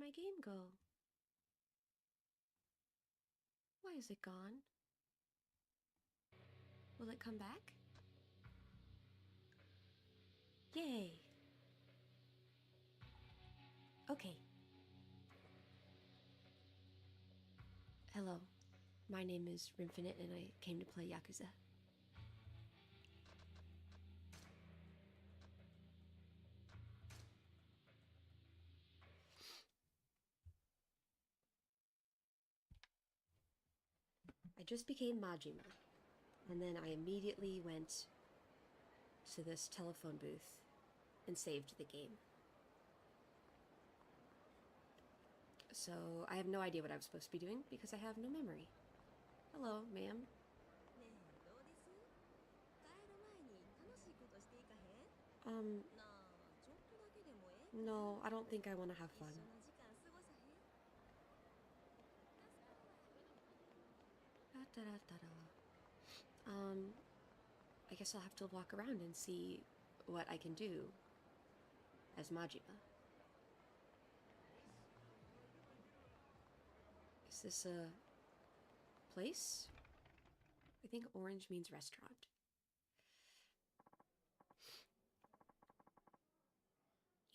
my game go? Why is it gone? Will it come back? Yay! Okay. Hello, my name is Rimfinite and I came to play Yakuza. I just became Majima, and then I immediately went to this telephone booth and saved the game. So I have no idea what I was supposed to be doing because I have no memory. Hello, ma'am. No, I don't think I want to have fun. I guess I'll have to walk around and see what I can do as Majima. Is this a place? I think orange means restaurant.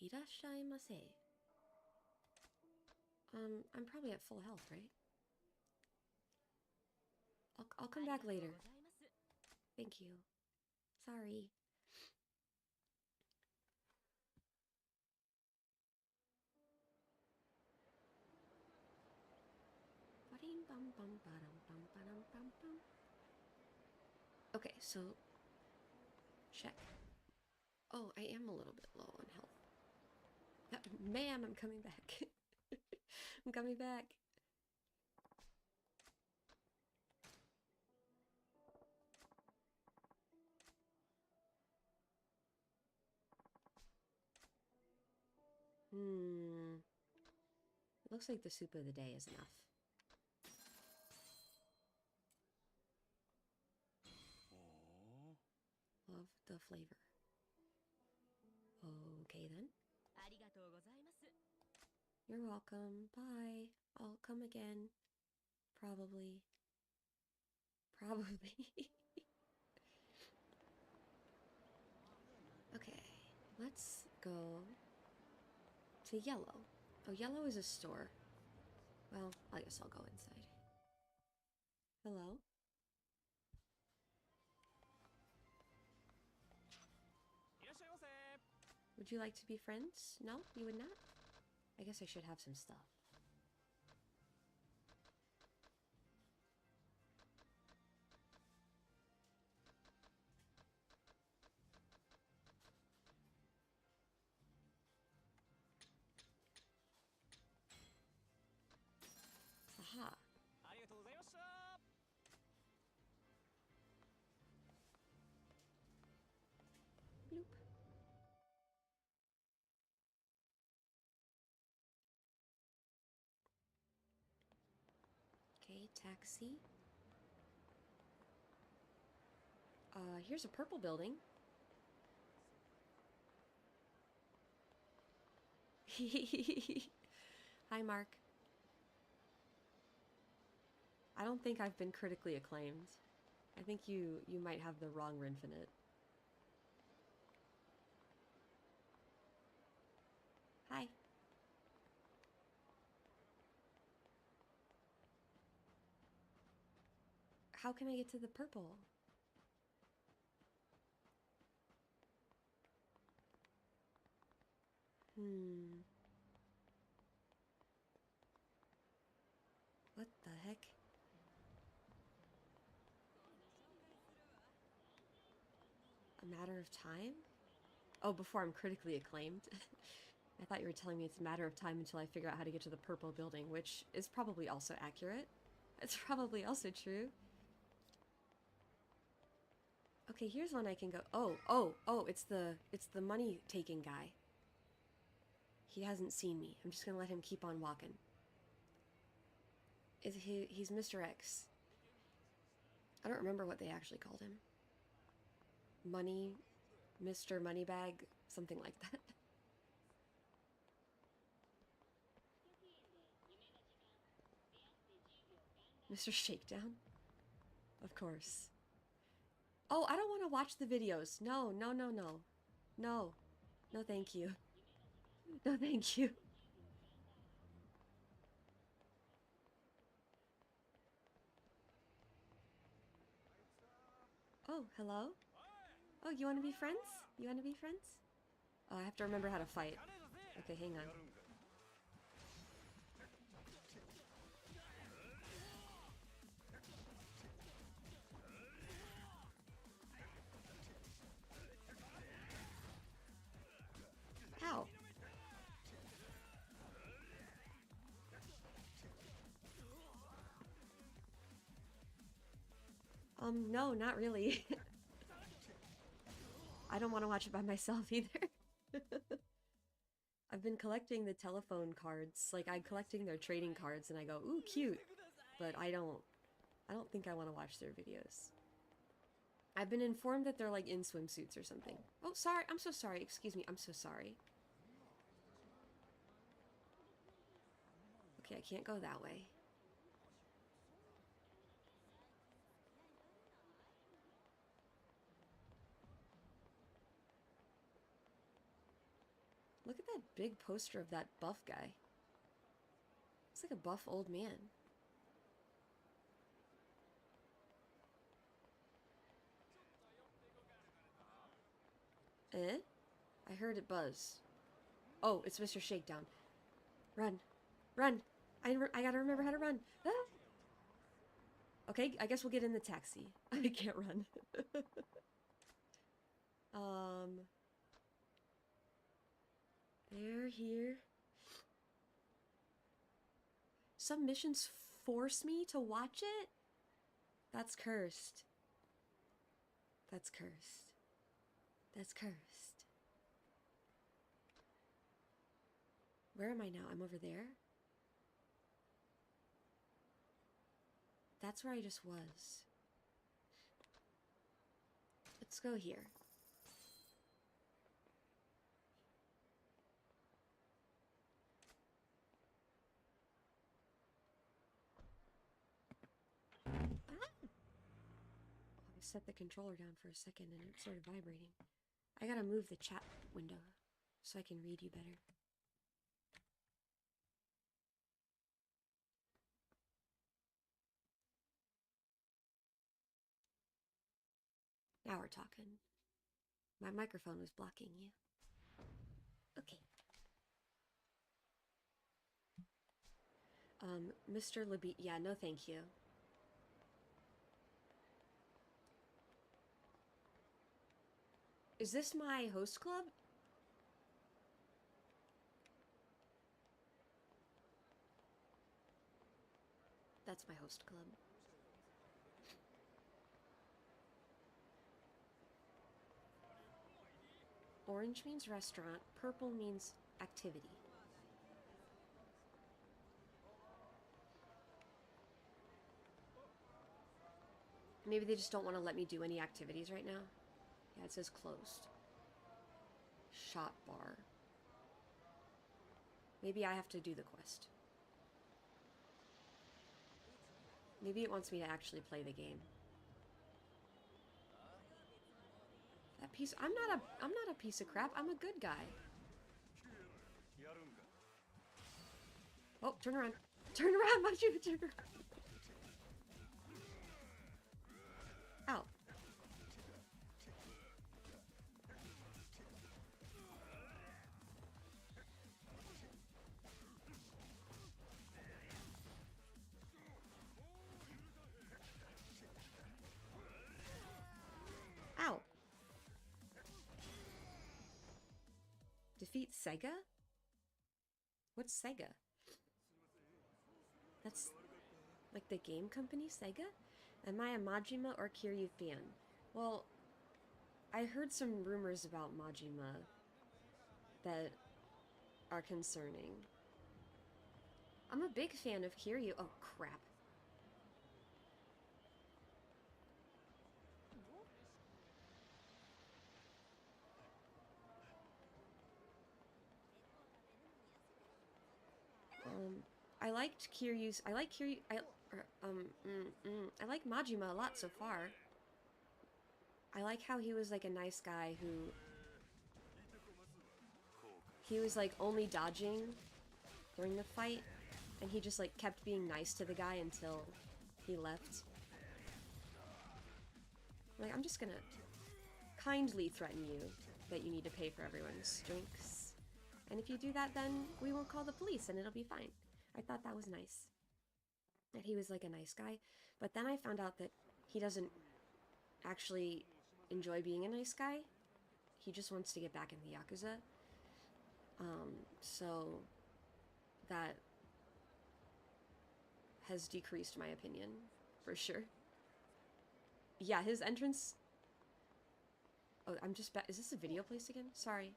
Irashaimase. I'm probably at full health, right? I'll come back later. Thank you. Sorry. Okay, so check. Oh, I am a little bit low on health. Ma'am, I'm coming back. I'm coming back. It looks like the soup of the day is enough. Love the flavor. Okay then. You're welcome. Bye. I'll come again. Probably. Okay, let's go to Yellow. Oh, Yellow is a store. Well, I guess I'll go inside. Hello? Would you like to be friends? No, you would not? I guess I should have some stuff. Aha. Bloop. Okay, taxi. Here's a purple building. Hi, Mark. I don't think I've been critically acclaimed. I think you might have the wrong Rinfinite. Hi. How can I get to the purple? What the heck? A matter of time? Oh, before I'm critically acclaimed? I thought you were telling me it's a matter of time until I figure out how to get to the purple building, which is probably also accurate. It's probably also true. Okay, here's one I can go. Oh, it's the money-taking guy. He hasn't seen me. I'm just gonna let him keep on walking. He's Mr. X. I don't remember what they actually called him. Mr. Moneybag, something like that. Mr. Shakedown? Of course. Oh, I don't want to watch the videos. No, no, no, no. No. No, thank you. No, thank you. Oh, hello? Oh, you want to be friends? You want to be friends? Oh, I have to remember how to fight. Okay, hang on. Ow. No, not really. I don't want to watch it by myself either. I've been collecting the telephone cards. Like, I'm collecting their trading cards and I go, ooh, cute. But I don't think I want to watch their videos. I've been informed that they're like in swimsuits or something. Oh, sorry. I'm so sorry. Excuse me. I'm so sorry. Okay, I can't go that way. Look at that big poster of that buff guy. Looks like a buff old man. Eh? I heard it buzz. Oh, it's Mr. Shakedown. Run. Run! I gotta remember how to run. Ah! Okay, I guess we'll get in the taxi. I can't run. They're here. Some missions force me to watch it? That's cursed. That's cursed. That's cursed. Where am I now? I'm over there? That's where I just was. Let's go here. I set the controller down for a second and it started vibrating. I gotta move the chat window so I can read you better. Now we're talking. My microphone was blocking you. Okay. Mr. Libby, yeah, no thank you. Is this my host club? That's my host club. Orange means restaurant, purple means activity. Maybe they just don't want to let me do any activities right now. Yeah, it says closed. Shot bar. Maybe I have to do the quest. Maybe it wants me to actually play the game. That piece, I'm not a piece of crap. I'm a good guy. Oh, turn around. Turn around, Majima, turn around. Ow. Ow. Defeat Sega? What's Sega? That's like the game company, Sega? Am I a Majima or Kiryu fan? Well, I heard some rumors about Majima that are concerning. I'm a big fan of Kiryu. Oh, crap. I liked Kiryu's... I like Kiryu... I like Majima a lot so far. I like how he was like a nice guy who... He was like only dodging during the fight, and he just like kept being nice to the guy until he left. Like, I'm just gonna kindly threaten you that you need to pay for everyone's drinks. And if you do that, then we won't call the police and it'll be fine. I thought that was nice. That he was like a nice guy. But then I found out that he doesn't actually enjoy being a nice guy. He just wants to get back in the Yakuza. So that has decreased my opinion, for sure. Yeah, his entrance... Oh, I'm just back. Is this a video place again? Sorry.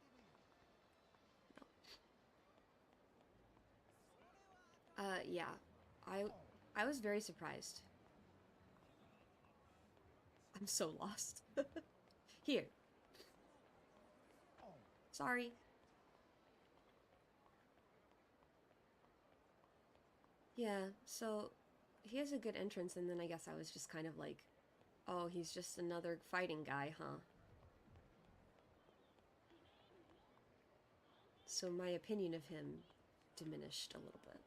No. Yeah. I was very surprised. I'm so lost. Here. Sorry. Yeah, so he has a good entrance, and then I guess I was just kind of like, oh, he's just another fighting guy, huh? So my opinion of him diminished a little bit.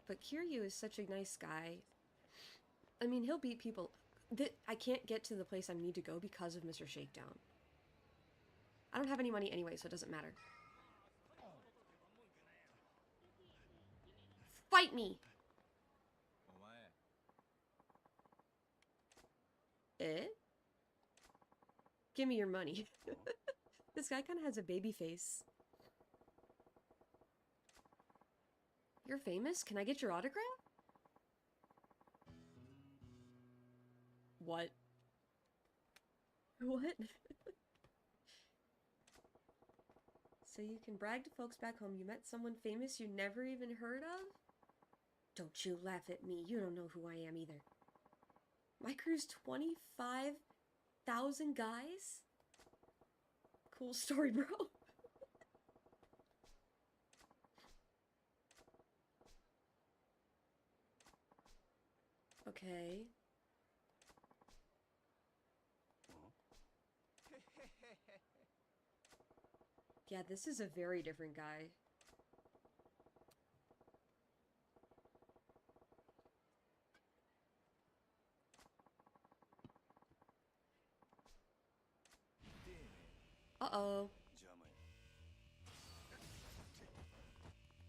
But Kiryu is such a nice guy. I mean, he'll beat people. I can't get to the place I need to go because of Mr. Shakedown. I don't have any money anyway, so it doesn't matter. Fight me! Eh? Give me your money. This guy kind of has a baby face. You're famous? Can I get your autograph? What? What? So you can brag to folks back home you met someone famous you never even heard of? Don't you laugh at me. You don't know who I am either. My crew's 25,000 guys? Cool story, bro. Okay. Yeah, this is a very different guy. Uh-oh.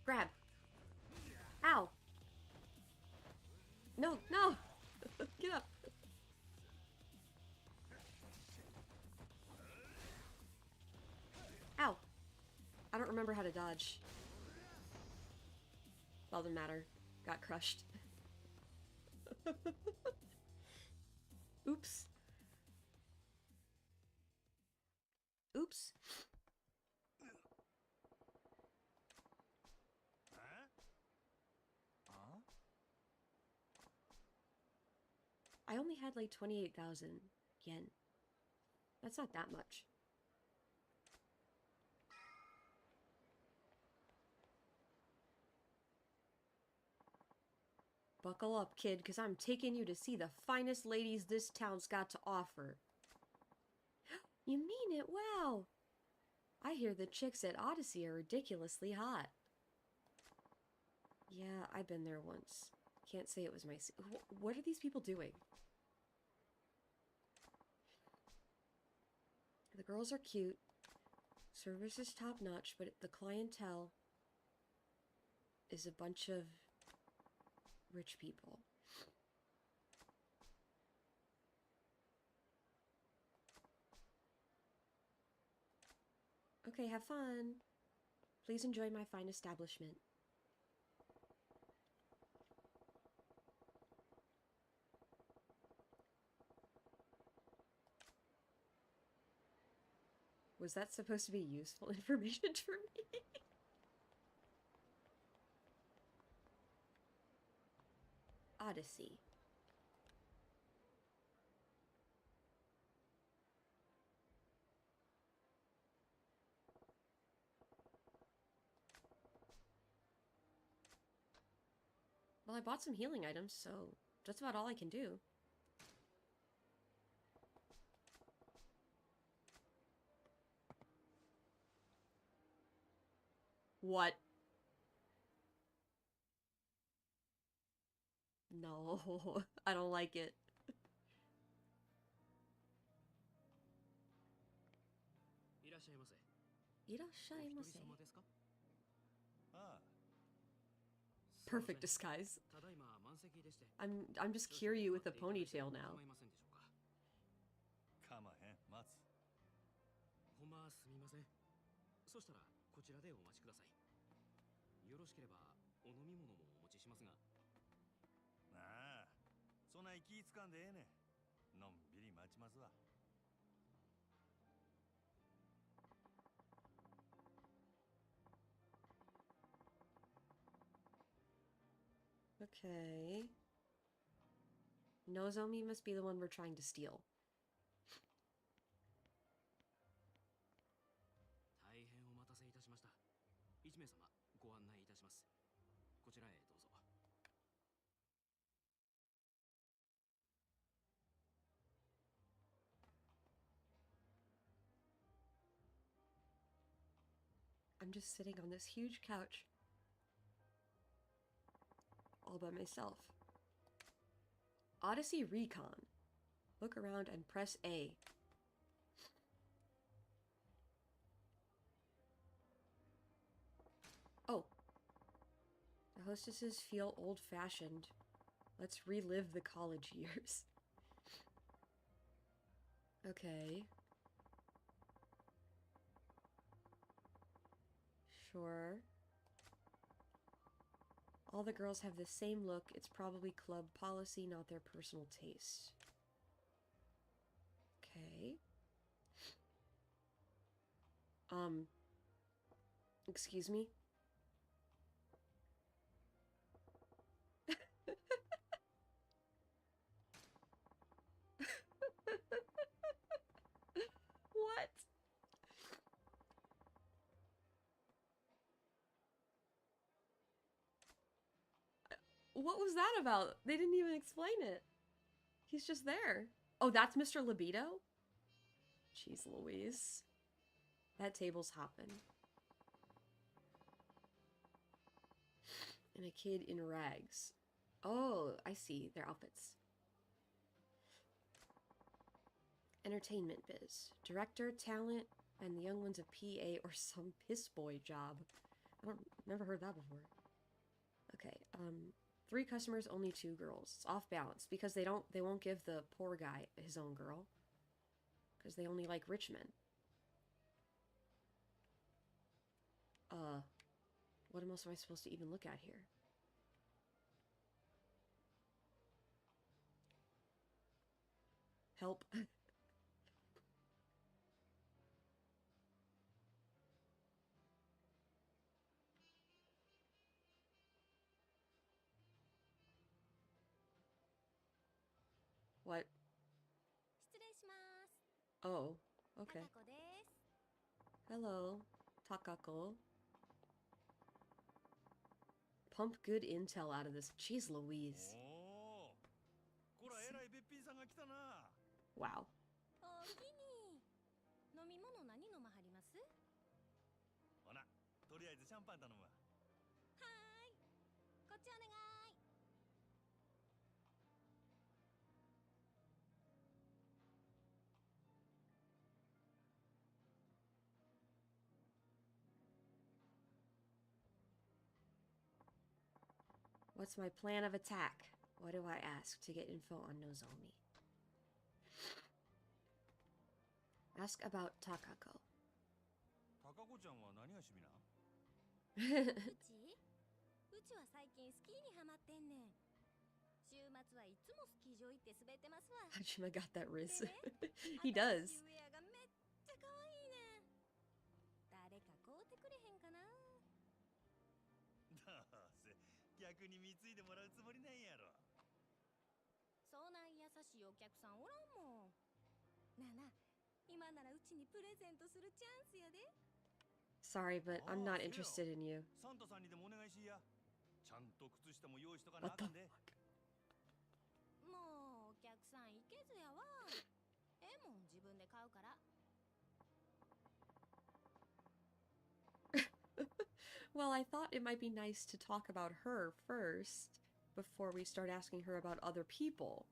Grab. Ow. No, no. Get up. Ow. I don't remember how to dodge. Well, doesn't matter. Got crushed. Oops. Oops. I only had like 28,000 yen. That's not that much. Buckle up, kid, because I'm taking you to see the finest ladies this town's got to offer. You mean it? Wow! I hear the chicks at Odyssey are ridiculously hot. Yeah, I've been there once. Can't say it was my... What are these people doing? The girls are cute. Service is top-notch, but the clientele is a bunch of rich people. Okay, have fun. Please enjoy my fine establishment. Was that supposed to be useful information for me? Odyssey. Well, I bought some healing items, so that's about all I can do. What? No, I don't like it. いらっしゃいませ。いらっしゃいませ。お一人様ですか？ああ、Perfect disguise. ただいま満席でして。I'm just Kiryu with a ponytail now. 構いませんでしょうか。かまへん、待つ。ほんますみません。そしたらこちらでお待ちください。よろしければお飲み物もお持ちしますが。ああ、そない気つかんでええねん。のんびり待ちますわ。Okay. Nozomi must be the one we're trying to steal. 大変お待たせいたしました。1名様ご案内いたします。こちらへどうぞ。I'm just sitting on this huge couch. All by myself. Odyssey Recon. Look around and press A. Oh. The hostesses feel old-fashioned. Let's relive the college years. Okay. Sure. All the girls have the same look. It's probably club policy, not their personal taste. Okay. Excuse me? What? What was that about? They didn't even explain it. He's just there. Oh, that's Mr. Libido? Jeez Louise. That table's hopping. And a kid in rags. Oh, I see. Their outfits. Entertainment biz. Director, talent, and the young one's a PA or some piss boy job. Never heard that before. Okay, 3 customers, only 2 girls. It's off balance because they won't give the poor guy his own girl. Because they only like rich men. What else am I supposed to even look at here? Help. What? Oh, okay. Hello, Takako. Pump good intel out of this. Jeez Louise. Wow. 飲み物何飲まはります？ほな、とりあえずシャンパン頼むわ。はーい。こっちお願い。What's my plan of attack? What do I ask to get info on Nozomi? Ask about Takako. 高子ちゃんは何が趣味なん？うちは最近スキーにハマってんねん。週末はいつもスキー場行って滑ってますわ。Majima got that riz. He does. 新しいウェアがめっちゃ可愛いねん。誰か買うてくれへんかな。どうせ逆に貢いでもらうつもりなんやろ。そんな優しいお客さんおらんもん。なあなあ、今ならうちにプレゼントするチャンスやで。Sorry, but I'm not interested in you. サンタさんにでもお願いしや。ちゃんと靴下も用意しとかなあかんで。もうお客さん行けずやわ。もん自分で買うから。Well, I thought it might be nice to talk about her first before we start asking her about other people.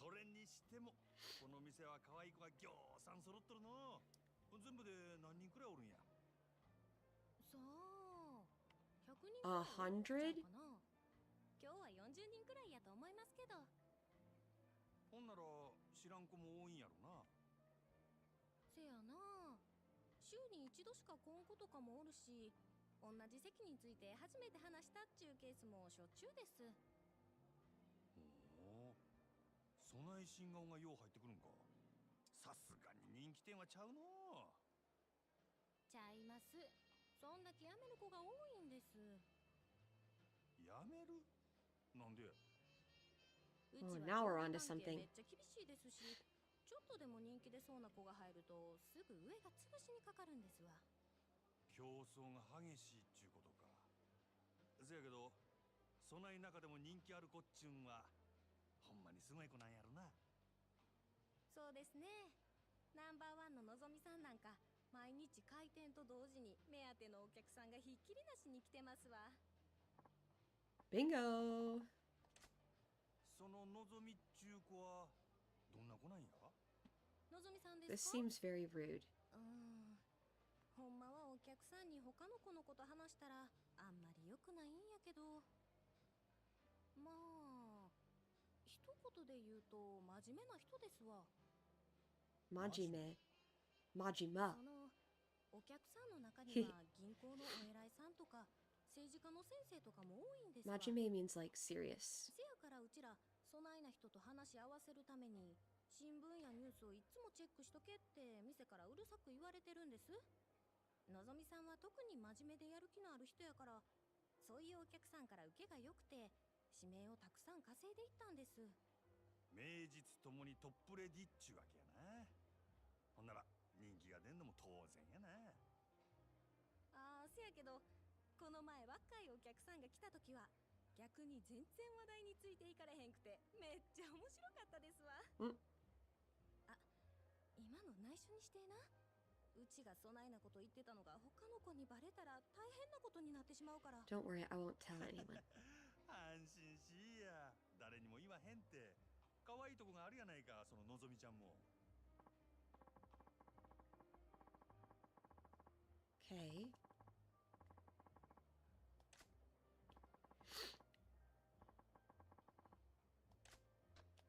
それにしてもこの店は可愛い子がぎょうさん揃っとるの。全部で何人くらいおるんや。さあ、100人くA らいおるんちゃう hundred? かな。今日は40人くらいやと思いますけど。ほんなら知らん子も多いんやろな。せやな。週に一度しか来ん子とかもおるし、同じ席について初めて話したっちゅうケースもしょっちゅうです。ほう、そない新顔がよう入ってくるんか。さすがに人気店はちゃうの。ちゃいます。そんだけ辞める子が多いんです。やめる？なんで？うちは now we're 上 onto 下関係 something. めっちゃ厳しいですし、ちょっとでも人気出そうな子が入るとすぐ上が潰しにかかるんですわ。競争が激しいっちゅうことか。せやけどそない中でも人気ある子っちゅうんはほんまにすごい子なんやろな。そうですね。ナンバーワンののぞみさんなんか毎日開店と同時に目当てのお客さんがひっきりなしに来てますわ。 Bingo! そののぞみっちゅう子はどんな子なんや？のぞみさんで This すか？ seems very rude. ほんまはお客さんに他の子のこと話したらあんまり良くないんやけど、まあ一言で言うと真面目な人ですわ。 Majime. Majima. そのお客さんの中には銀行のお偉いさんとか政治家の先生とかも多いんですわ。 Majime means like serious. せやからうちらそないな人と話し合わせるために新聞やニュースをいつもチェックしとけって店からうるさく言われてるんです。のぞみさんは特に真面目でやる気のある人やから、そういうお客さんから受けが良くて指名をたくさん稼いでいったんです。名実ともにトップレディっちゅうわけやな。ほんなら人気が出んのも当然やな。せやけどこの前若いお客さんが来た時は逆に全然話題についていかれへんくてめっちゃ面白かったですわ。今の内緒にしてな。うちがそないなこと言ってたのが他の子にバレたら大変なことになってしまうから。 Don't worry, I won't tell anyone. 安心しいや。誰にも言わへんって。可愛いとこがあるやないか、そののぞみちゃんも。Okay.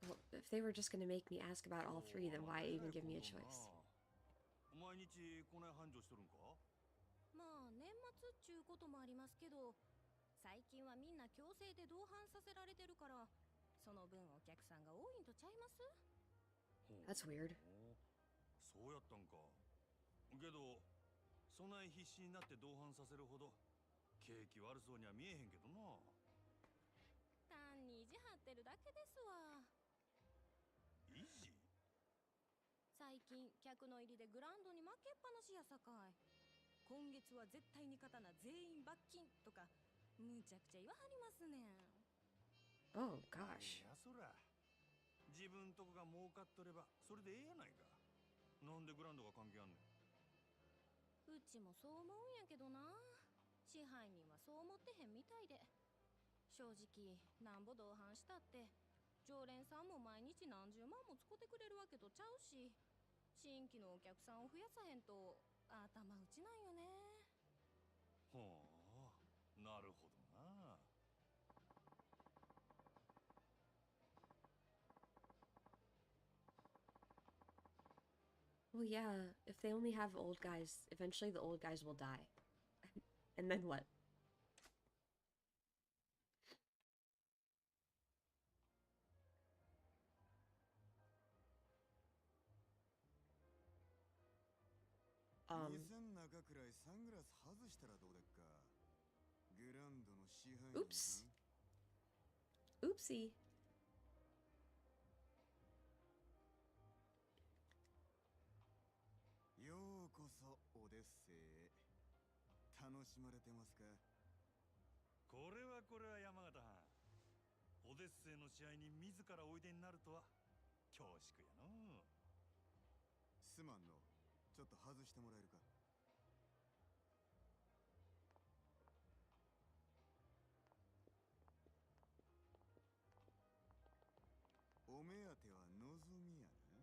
Well, if they were just gonna make me ask about all three, then why even give me a choice? 毎日こない繁盛しとるんか？まあ年末っちゅうこともありますけど、最近はみんな強制で同伴させられてるからその分お客さんが多いんとちゃいます？ That's weird. そうやったんか。けどそない必死になって同伴させるほど景気悪そうには見えへんけどな。単に意地張ってるだけですわ。意地？最近客の入りでグラウンドに負けっぱなしやさかい。今月は絶対に勝たな全員罰金とかむちゃくちゃ言わはりますねん。 Oh gosh. いやそら自分とこが儲かっとればそれでええやないか。なんでグラウンドが関係あんねん。うちもそう思うんやけどな。支配人はそう思ってへんみたいで。正直なんぼ同伴したって常連さんも毎日何十万も使ってくれるわけとちゃうし、新規のお客さんを増やさへんと頭打ちなんよね。ほう、なるほどな。Well, yeah, if they only have old guys, eventually the old guys will die. And then what? Um, 店ん中くらいサングラス外したらどうでっか。グランドの支配人 oops. さん。 Oopsie. しまれてますか？これは山形藩。オデッセイの試合に自らおいでになるとは恐縮やの。すまんの。ちょっと外してもらえるか。お目当ては望みやな。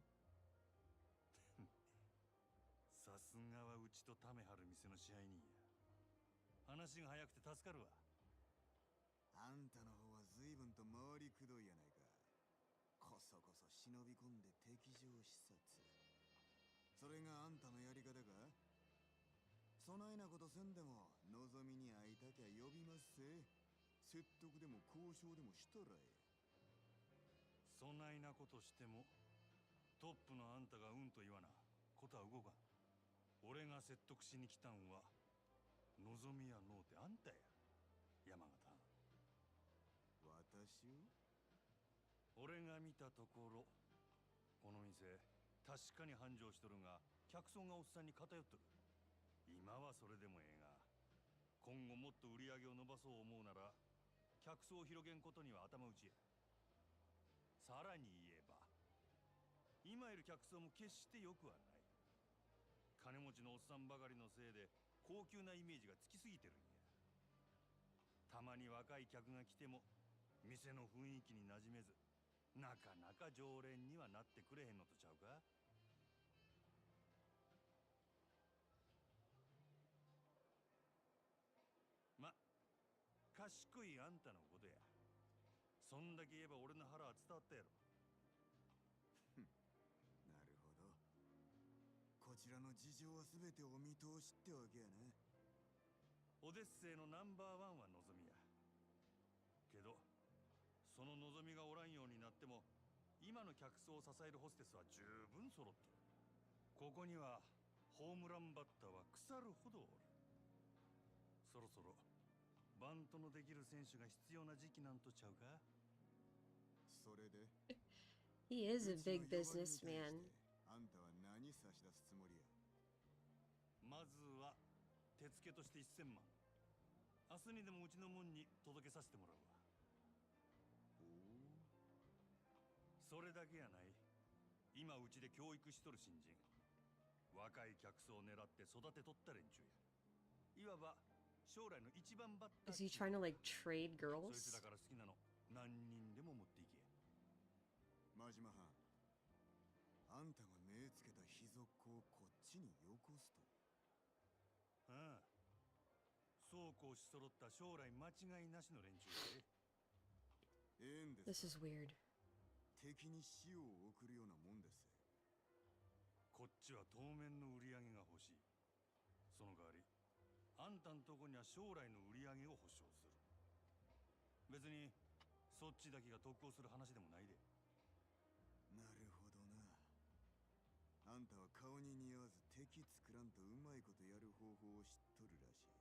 さすがはうちとためはる店の支配人や。話が早くて助かるわ。あんたの方は随分と回りくどいやないか。こそこそ忍び込んで敵情視察。それがあんたのやり方か？そないなことせんでも望みに会いたきゃ呼びますせ。説得でも交渉でもしたらえ。そないなことしてもトップのあんたがうんと言わなことは動かん。俺が説得しに来たんは望みやのうてあんたや、山形。私を？俺が見たところこの店確かに繁盛しとるが客層がおっさんに偏っとる。今はそれでもええが今後もっと売り上げを伸ばそう思うなら客層を広げんことには頭打ちや。さらに言えば今いる客層も決して良くはない。金持ちのおっさんばかりのせいで高級なイメージがつきすぎてるんや。たまに若い客が来ても店の雰囲気に馴染めずなかなか常連にはなってくれへんのとちゃうか。ま、賢いあんたのことや。そんだけ言えば俺の腹は伝わったやろ。なるほど。こちらの事情は全てお見通しってわけやな。オデッセイのナンバーワンは望みや。けどその望みがおらんようになっても今の客層を支えるホステスは十分揃ってる。ここにはホームランバッターは腐るほどおる。そろそろバントのできる選手が必要な時期なんとちゃうか。それで He is a うちの big 呼ばれに対して businessman. あんたは何差し出すつもりや？まずは手付けとして1000万明日にでもうちの門に届けさせてもらうわ。おお。それだけやない。今うちで教育しとる新人若い客層を狙って育てとった連中や。いわば将来の一番バッター。 Is he trying to like trade そいつ girls? だから好きなの何人でも持っていけ。真島藩、あんたが目つけた秘族をこっちによこすと？ああ、そうこうし揃った将来間違いなしの連中で。ええんで This す。 is weird. 敵に死を送るようなもんです。こっちは当面の売り上げが欲しい。その代わりあんたんとこには将来の売り上げを保証する。別にそっちだけが得をする話でもないで。なるほどな。あんたは顔に似合わず敵作らんとうまいことやる方法を知っとるらしい。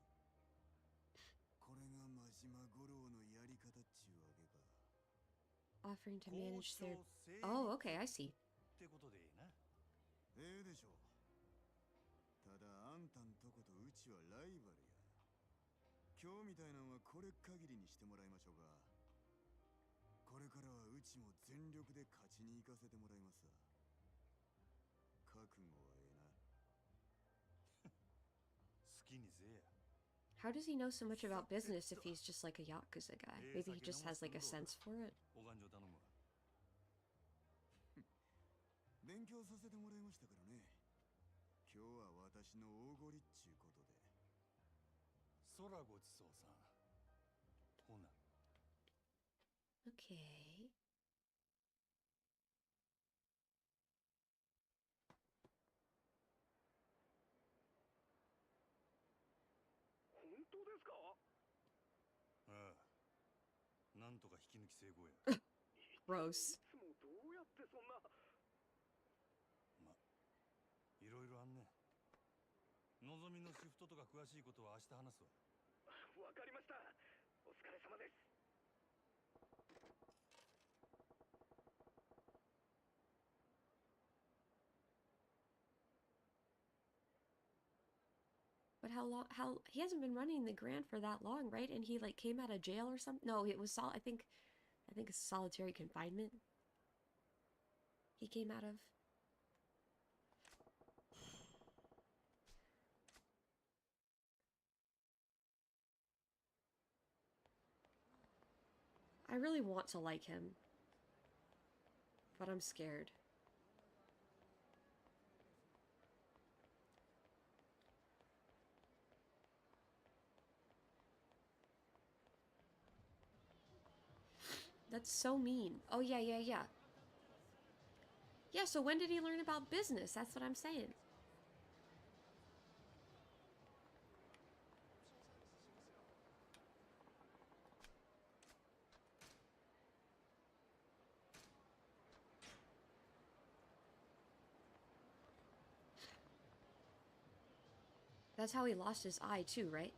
これが真島五郎のやり方っちゅうわけか。 Offering to manage their. 交渉成立 Oh, okay, I see. ってことでいいな。ええでしょう。ただあんたんとことうちはライバルや。今日みたいなんはこれ限りにしてもらいましょうか。これからはうちも全力で勝ちに行かせてもらいますわ。覚悟はええな。好きにせえや。 How does he know so much about business if he's just like a Yakuza guy? Maybe he just has like a sense for it. お勘定頼むわ。勉強させてもらいましたからね。今日は私のおごりっちゅうことで。そらごちそうさん。ほな。Okay. 本当ですか？ああ、なんとか引き抜き成功や。Gross. いつもどうやってそんな。ま、いろいろあんね。のぞみのシフトとか詳しいことは明日話すわ。わかりました。お疲れ様です。 What But how long? How he hasn't been running the Grand for that long, right? And he like came out of jail or something. No, it was I think it's solitary confinement. He came out of. I really want to like him, but I'm scared. That's so mean. Oh, yeah, yeah, yeah. Yeah, so when did he learn about business? That's what I'm saying. That's how he lost his eye, too, right?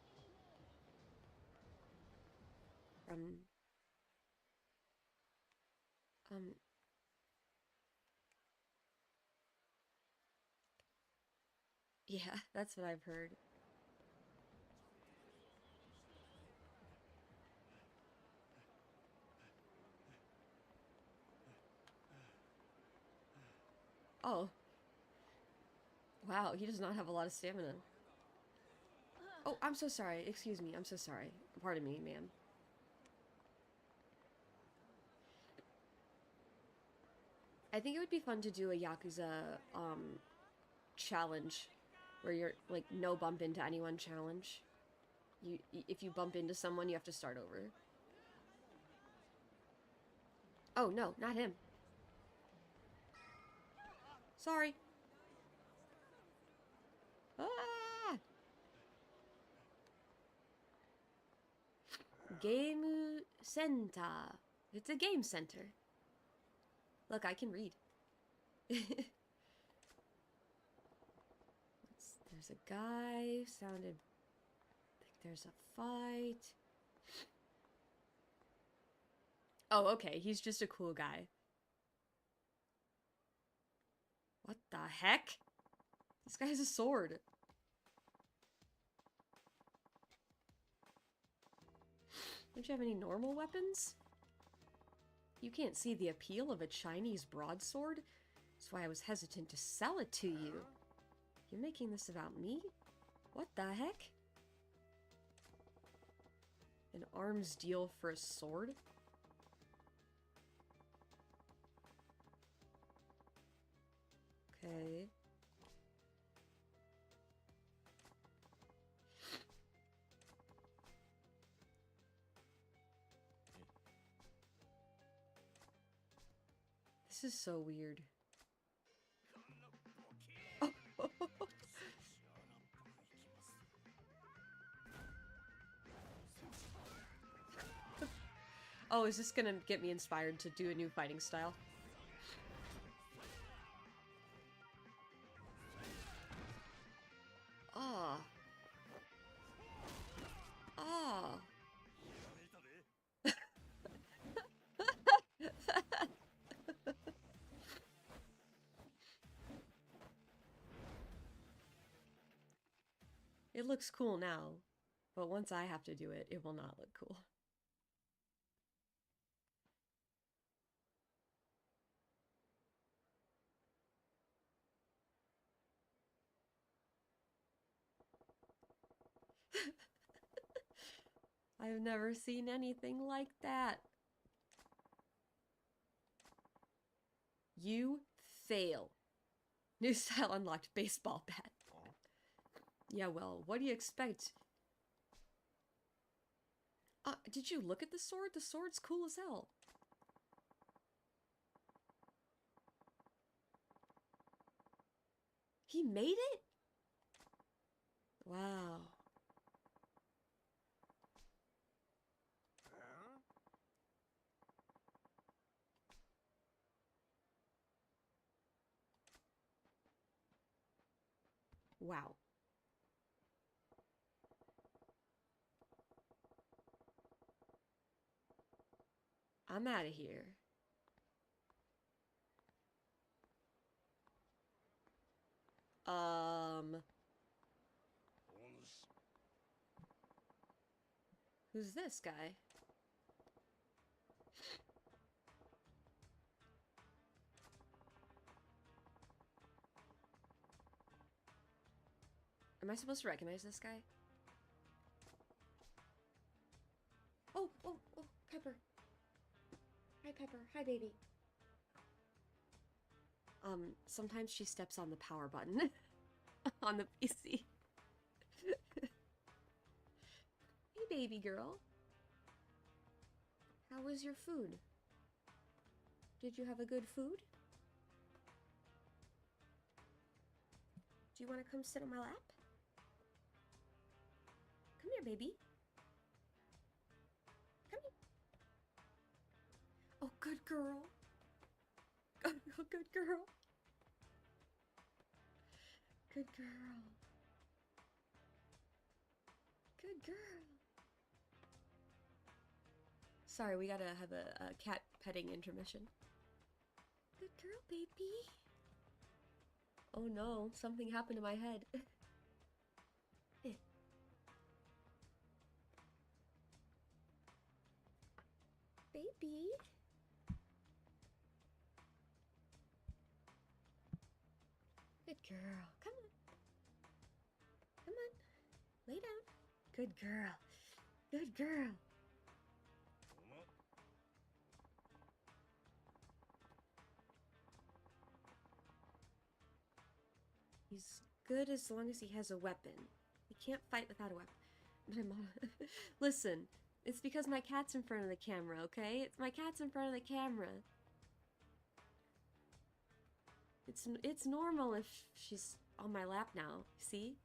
From... Yeah, that's what I've heard. Oh. Wow, he does not have a lot of stamina. Oh, I'm so sorry. Excuse me, I'm so sorry. Pardon me, ma'am. I think it would be fun to do a Yakuza, challenge. Where you're, like, no bump into anyone challenge. If you bump into someone, you have to start over. Oh, no, not him. Sorry. Ah! Game center. It's a game center. Look, I can read. There's a guy. Sounded like there's a fight. Oh, okay. He's just a cool guy. What the heck? This guy has a sword. Don't you have any normal weapons? You can't see the appeal of a Chinese broadsword? That's why I was hesitant to sell it to you. You're making this about me? What the heck? An arms deal for a sword? Okay. This is so weird. Oh, is this gonna get me inspired to do a new fighting style? Ah. Ah. It looks cool now, but once I have to do it, it will not look cool. I've never seen anything like that. You fail. New style unlocked, baseball bat. Yeah, well, what do you expect? Did you look at the sword? The sword's cool as hell. He made it? Wow. Wow. I'm out of here. Who's this guy? Am I supposed to recognize this guy? Oh, oh, oh, Pepper. Hi, Pepper. Hi, baby. Sometimes she steps on the power button on the PC. Hey, baby girl. How was your food? Did you have a good food? Do you want to come sit on my lap? Come here, baby. Come here. Oh, good girl. Oh, good girl. Good girl. Good girl. Sorry, we gotta have a cat petting intermission. Good girl, baby. Oh no, something happened to my head. Baby. Good girl. Come on. Come on. Lay down. Good girl. Good girl. He's good as long as he has a weapon. He can't fight without a weapon. Listen, it's because my cat's in front of the camera, okay? It's my cat's in front of the camera. It's normal if she's on my lap now. See?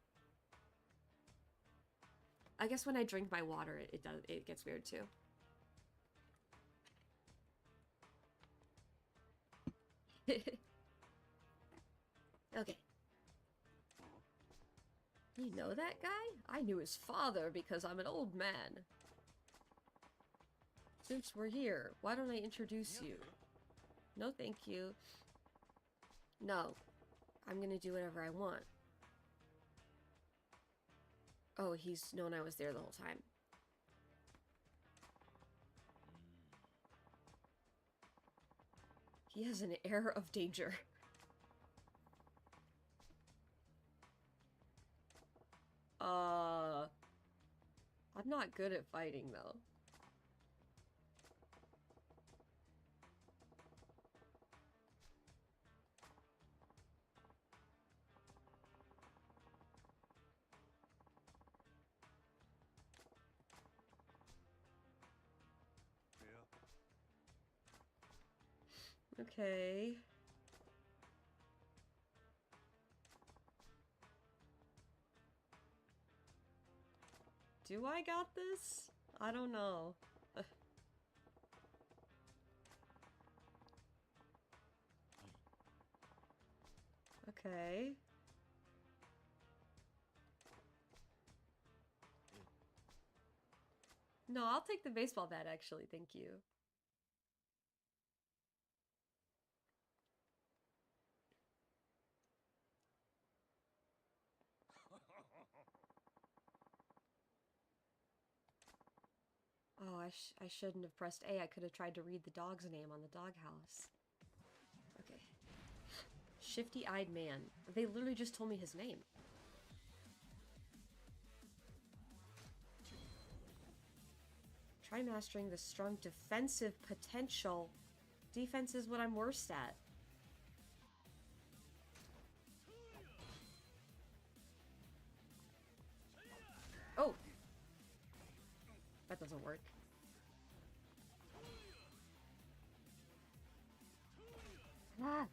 I guess when I drink my water, it gets weird too. Okay. You know that guy? I knew his father because I'm an old man. Since we're here, why don't I introduce you? No, thank you. No. I'm gonna do whatever I want. Oh, he's known I was there the whole time. He has an air of danger. I'm not good at fighting, though. Okay. Do I got this? I don't know. Okay. No, I'll take the baseball bat, actually. Thank you. Oh, I shouldn't have pressed A. I could have tried to read the dog's name on the doghouse. Okay. Shifty-eyed man. They literally just told me his name. Try mastering the strong defensive potential. Defense is what I'm worst at. Oh! That doesn't work. Ah!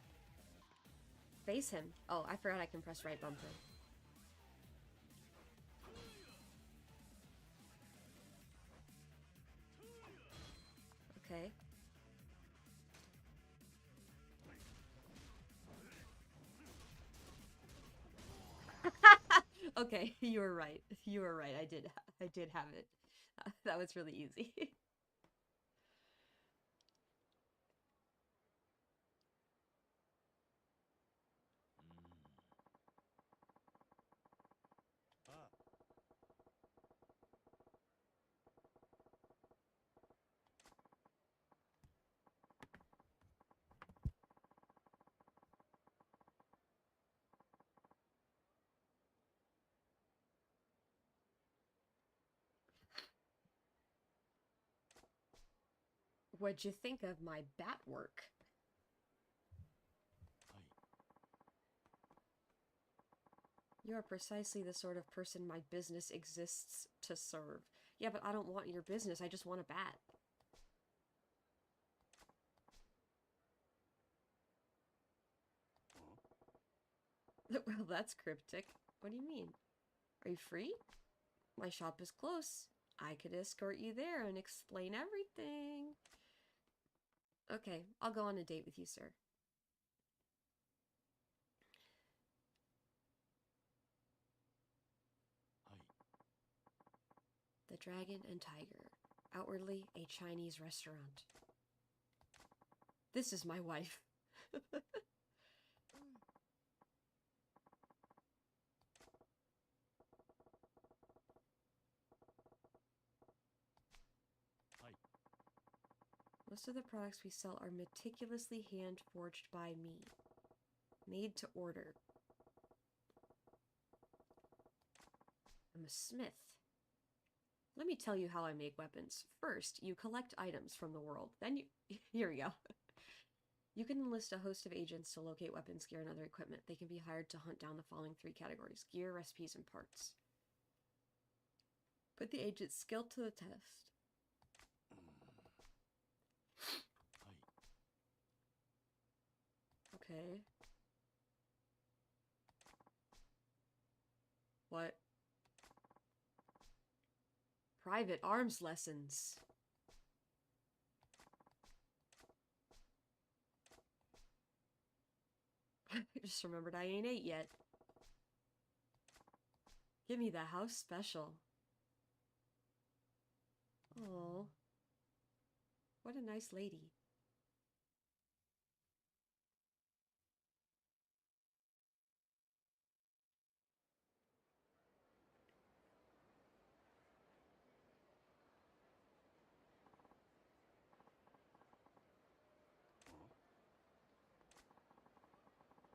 Face him. Oh, I forgot I can press right bumper. Okay. Okay, you were right. You were right. I did have it. That was really easy. What'd you think of my bat work? はい。 You are precisely the sort of person my business exists to serve. Yeah, but I don't want your business, I just want a bat. Well, that's cryptic. What do you mean? Are you free? My shop is close. I could escort you there and explain everything. Okay, I'll go on a date with you, sir. はい。 The Dragon and Tiger. Outwardly, a Chinese restaurant. This is my wife. うん。 はい。 Most of the products we sell are meticulously hand-forged by me. Made to order. I'm a smith. Let me tell you how I make weapons. First, you collect items from the world. Then you... Here we go. You can enlist a host of agents to locate weapons, gear, and other equipment. They can be hired to hunt down the following 3 categories: gear, recipes, and parts. Put the agent's skill to the test. はい。 Okay. What? Private arms lessons. I just remembered I ain't ate yet. Give me the house special. Oh, what a nice lady.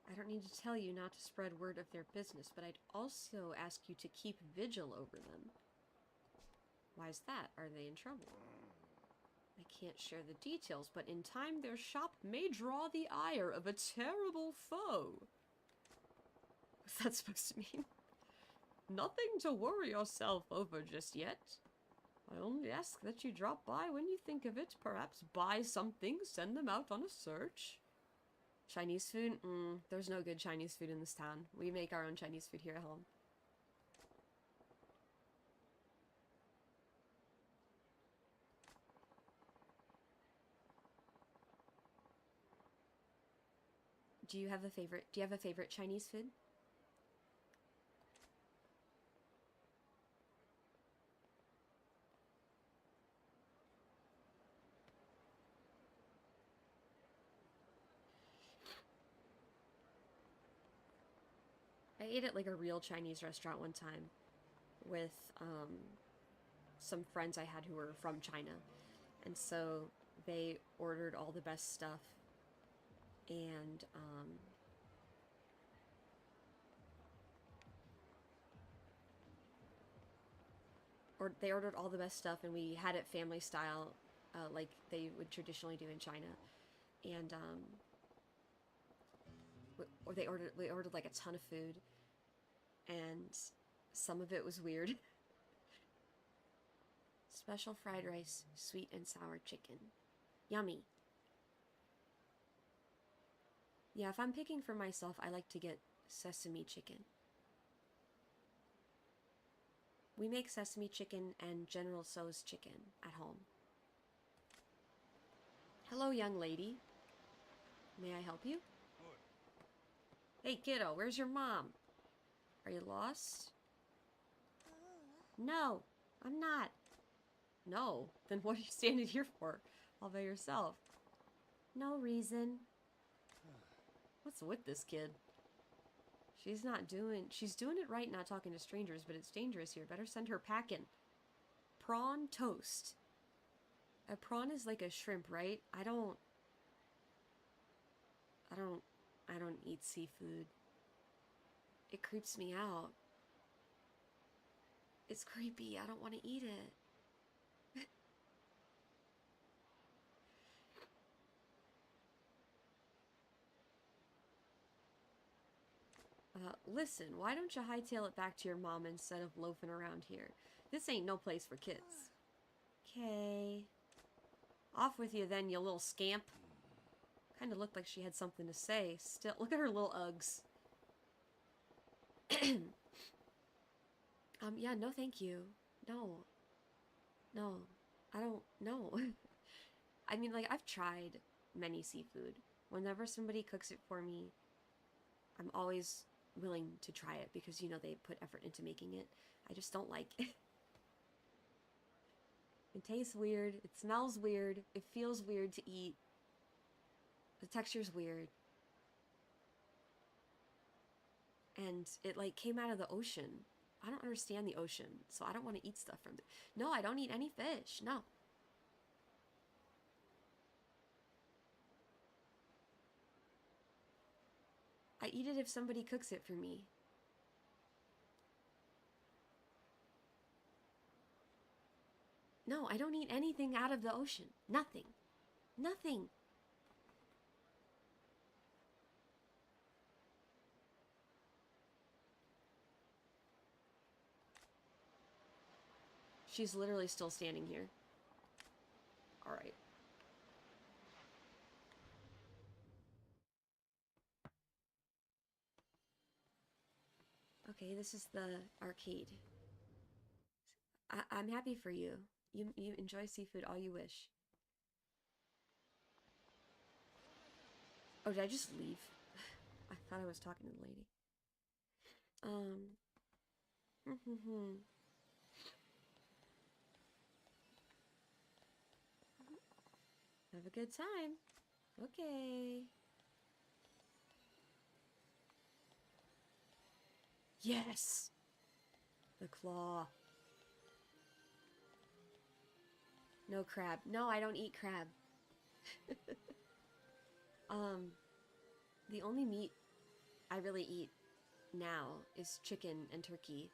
I don't need to tell you not to spread word of their business, but I'd also ask you to keep vigil over them. Why's that? Are they in trouble? I can't share the details, but in time their shop may draw the ire of a terrible foe. What's that supposed to mean? Nothing to worry yourself over just yet. I only ask that you drop by when you think of it. Perhaps buy something, send them out on a search. Chinese food? There's no good Chinese food in this town. We make our own Chinese food here at home. Do you have a favorite Chinese food? I ate at like a real Chinese restaurant one time with some friends I had who were from China. And so they ordered all the best stuff and or they ordered all the best stuff and we had it family style, like they would traditionally do in China. And or they ordered like a ton of food, and some of it was weird. Special fried rice, sweet and sour chicken. Yummy. Yeah, if I'm picking for myself, I like to get sesame chicken. We make sesame chicken and General Tso's chicken at home. Hello, young lady. May I help you? おい。 Hey, kiddo, where's your mom? Are you lost? No, I'm not. No? Then what are you standing here for? All by yourself? No reason. What's with this kid? She's doing it right not talking to strangers, but it's dangerous here. Better send her packing. Prawn toast. A prawn is like a shrimp, right? I don't eat seafood. It creeps me out. It's creepy. I don't want to eat it. Listen, why don't you hightail it back to your mom instead of loafing around here? This ain't no place for kids. Okay. Off with you then, you little scamp. Kinda looked like she had something to say. Still, look at her little Uggs. Yeah, no thank you. No. No. I don't know. I mean, like, I've tried many seafood. Whenever somebody cooks it for me, I'm always willing to try it because, you know, they put effort into making it. I just don't like it. It tastes weird. It smells weird. It feels weird to eat. The texture's weird. And it, like, came out of the ocean. I don't understand the ocean, so I don't want to eat stuff from it. No, I don't eat any fish. No. I eat it if somebody cooks it for me. No, I don't eat anything out of the ocean. Nothing. Nothing. She's literally still standing here. Alright. Okay, this is the arcade. I'm happy for you. You enjoy seafood all you wish. Oh, did I just leave? I thought I was talking to the lady. Have a good time. Okay. Yes! The claw. No crab. No, I don't eat crab. The only meat I really eat now is chicken and turkey.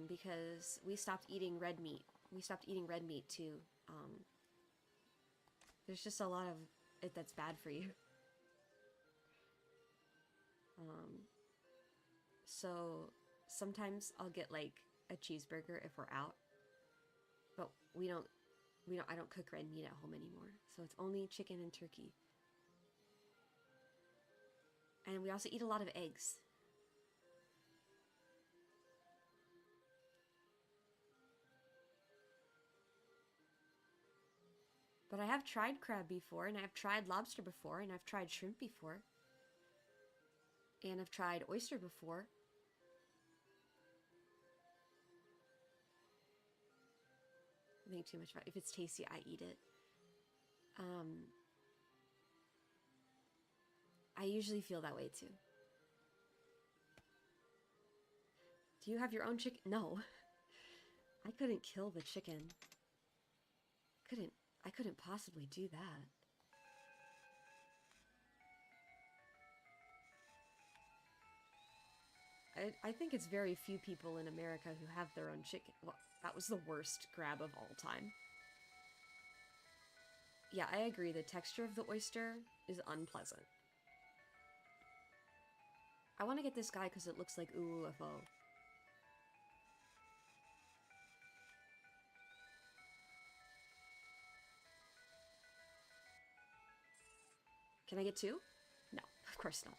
Because we stopped eating red meat. We stopped eating red meat too. There's just a lot of it that's bad for you. So sometimes I'll get like a cheeseburger if we're out. But I don't cook red meat at home anymore. So it's only chicken and turkey. And we also eat a lot of eggs. But I have tried crab before, and I've tried lobster before, and I've tried shrimp before. And I've tried oyster before. I think too much about it. If it's tasty, I eat it. I usually feel that way too. Do you have your own chicken? No. I couldn't kill the chicken. I couldn't possibly do that. I think it's very few people in America who have their own chicken. Well, that was the worst grab of all time. Yeah, I agree. The texture of the oyster is unpleasant. I want to get this guy because it looks like UFO. Can I get two? No, of course not.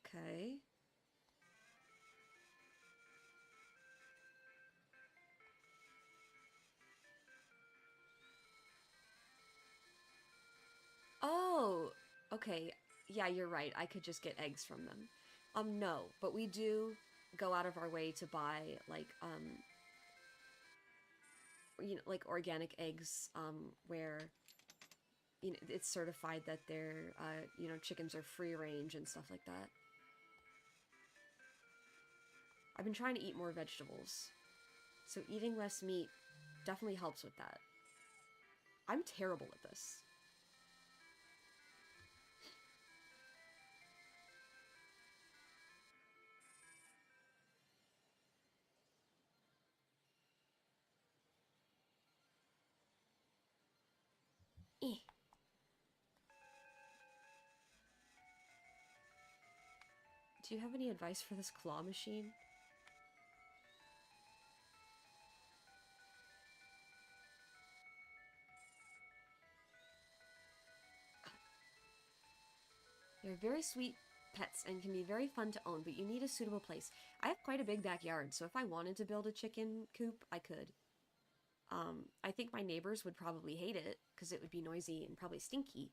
Okay. Oh, okay. Yeah, you're right. I could just get eggs from them. No, but we do go out of our way to buy like you know, like organic eggs where you know it's certified that their you know, chickens are free range and stuff like that. I've been trying to eat more vegetables. So eating less meat definitely helps with that. I'm terrible at this. Do you have any advice for this claw machine? They're very sweet pets and can be very fun to own, but you need a suitable place. I have quite a big backyard, so if I wanted to build a chicken coop, I could. I think my neighbors would probably hate it, because it would be noisy and probably stinky.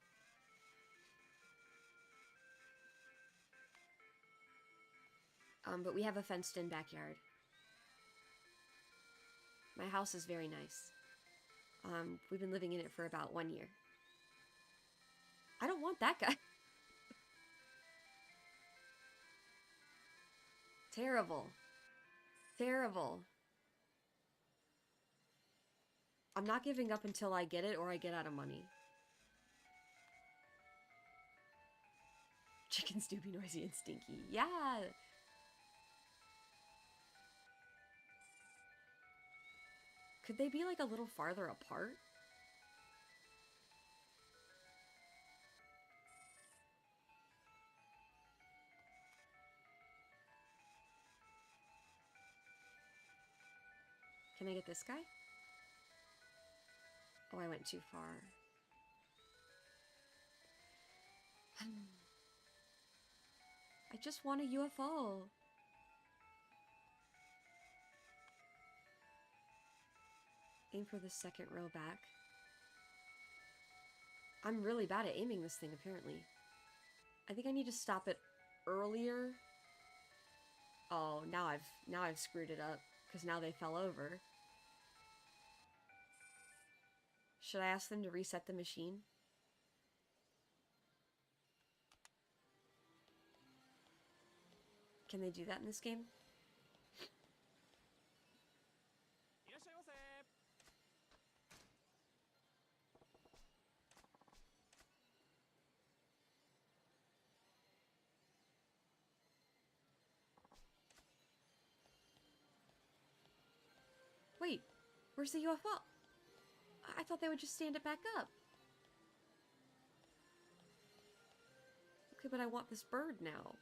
But we have a fenced-in backyard. My house is very nice. We've been living in it for about 1 year. I don't want that guy. Terrible. Terrible. I'm not giving up until I get it or I get out of money. Chickens do be noisy and stinky. Yeah! Could they be like a little farther apart? Can I get this guy? Oh, I went too far. I just want a UFO. Aim for the second row back. I'm really bad at aiming this thing, apparently. I think I need to stop it earlier. Oh, now I've screwed it up, because now they fell over. Should I ask them to reset the machine? Can they do that in this game? Wait, where's the UFO? I thought they would just stand it back up. Okay, but I want this bird now.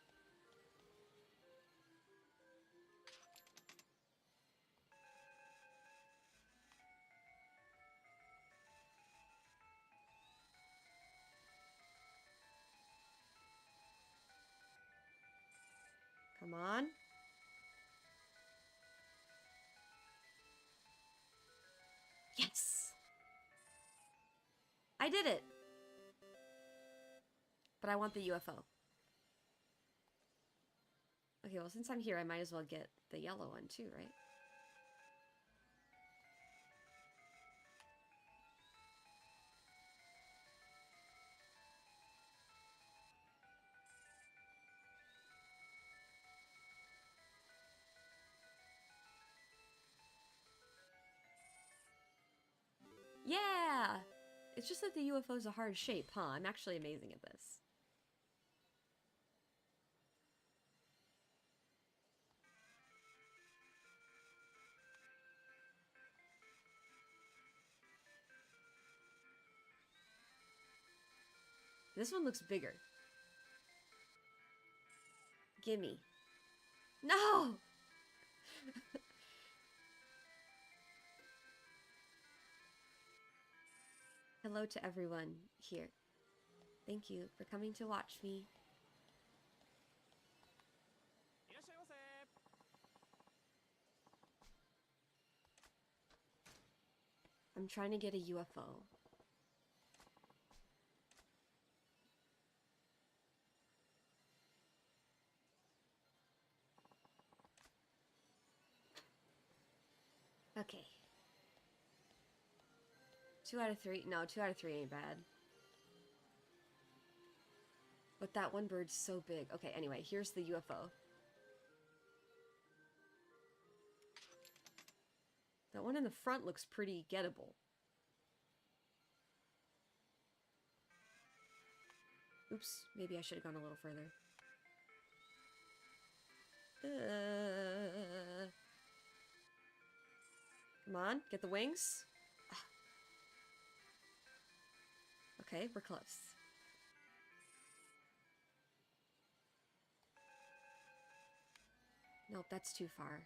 Come on. Yes! I did it! But I want the UFO. Okay, well, since I'm here, I might as well get the yellow one too, right? Yeah! It's just that the UFO's a hard shape, huh? I'm actually amazing at this. This one looks bigger. Gimme. No! Hello to everyone here. Thank you for coming to watch me. I'm trying to get a UFO. Okay. 2 out of 3. No, 2 out of 3 ain't bad. But that one bird's so big. Okay, anyway, here's the UFO. That one in the front looks pretty gettable. Oops, maybe I should have gone a little further. Come on, get the wings. Ah. Okay, we're close. Nope, that's too far.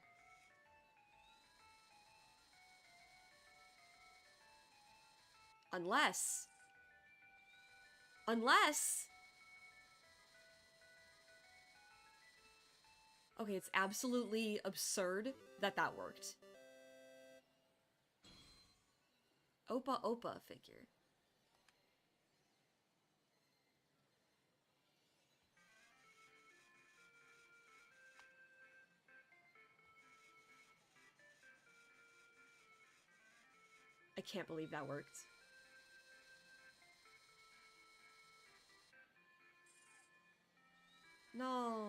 Unless... Okay, it's absolutely absurd that that worked. Opa figure. I can't believe that worked. No.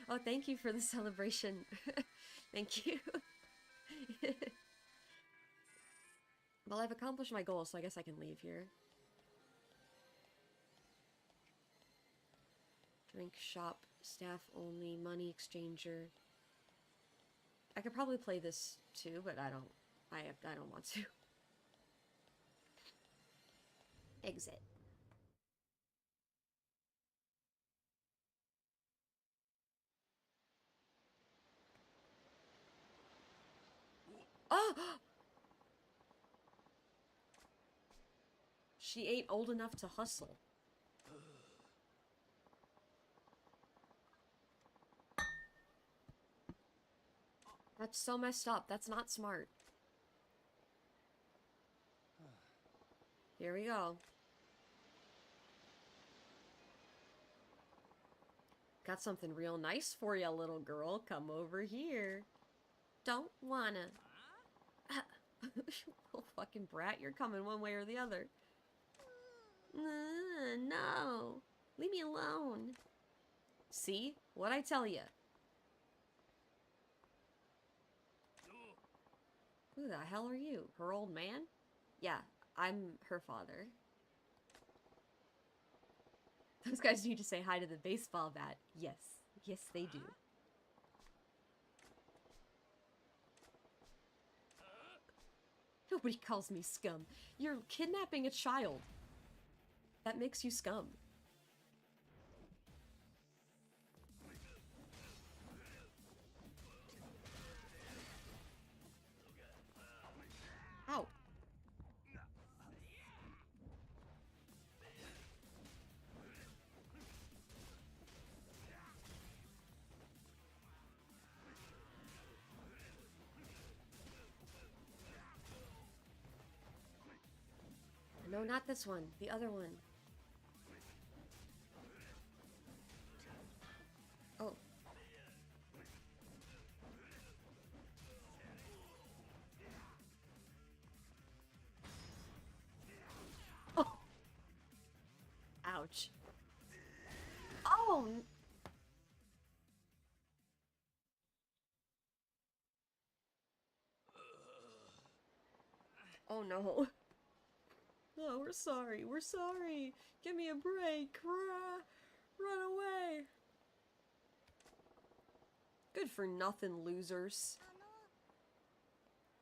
Oh, thank you for the celebration. Thank you. Well, I've accomplished my goal, so I guess I can leave here. Drink shop, staff only, money exchanger. I could probably play this too, but I don't want to. Exit. Oh! She ain't old enough to hustle. That's so messed up. That's not smart. Here we go. Got something real nice for you, little girl. Come over here. Don't wanna. Little fucking brat, you're coming one way or the other. No. Leave me alone. See? What'd I tell you? Who the hell are you? Her old man? Yeah, I'm her father. Those guys need to say hi to the baseball bat. Yes. Yes, they do. Nobody calls me scum. You're kidnapping a child. That makes you scum. Ow. No, not this one. The other one. Oh. Oh. Ouch. Oh. Oh no. Oh, we're sorry. We're sorry. Give me a break. Run away. Good for nothing, losers.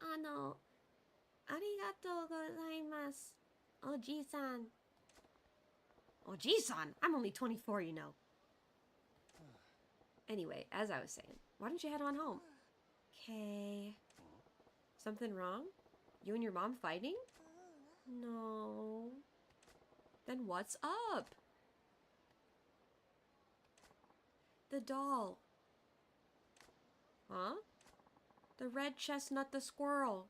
ありがとうございます。おじさん。おじさん? I'm only 24, you know. Anyway, as I was saying, why don't you head on home? Okay. Something wrong? You and your mom fighting? No. Then what's up? The doll. Huh? The red Chestnut the squirrel.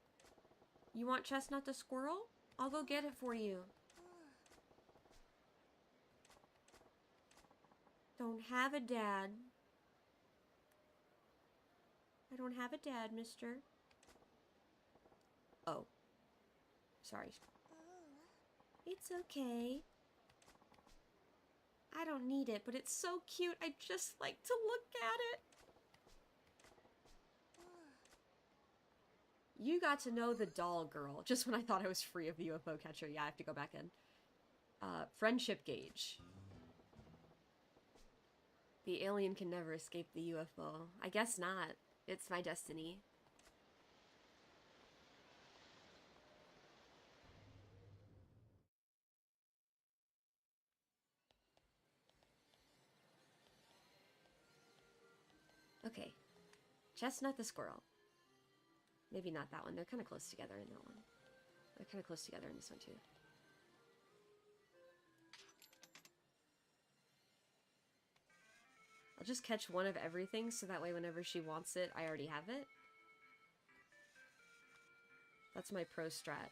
You want Chestnut the squirrel? I'll go get it for you. Don't have a dad. I don't have a dad, mister. Oh. Sorry. It's okay. I don't need it, but it's so cute. I just like to look at it. You got to know the doll girl just when I thought I was free of the UFO catcher. Yeah, I have to go back in. Friendship gauge. The alien can never escape the UFO. I guess not. It's my destiny. Okay. Chestnut the squirrel. Maybe not that one. They're kind of close together in that one. They're kind of close together in this one, too. I'll just catch one of everything, so that way whenever she wants it, I already have it. That's my pro strat.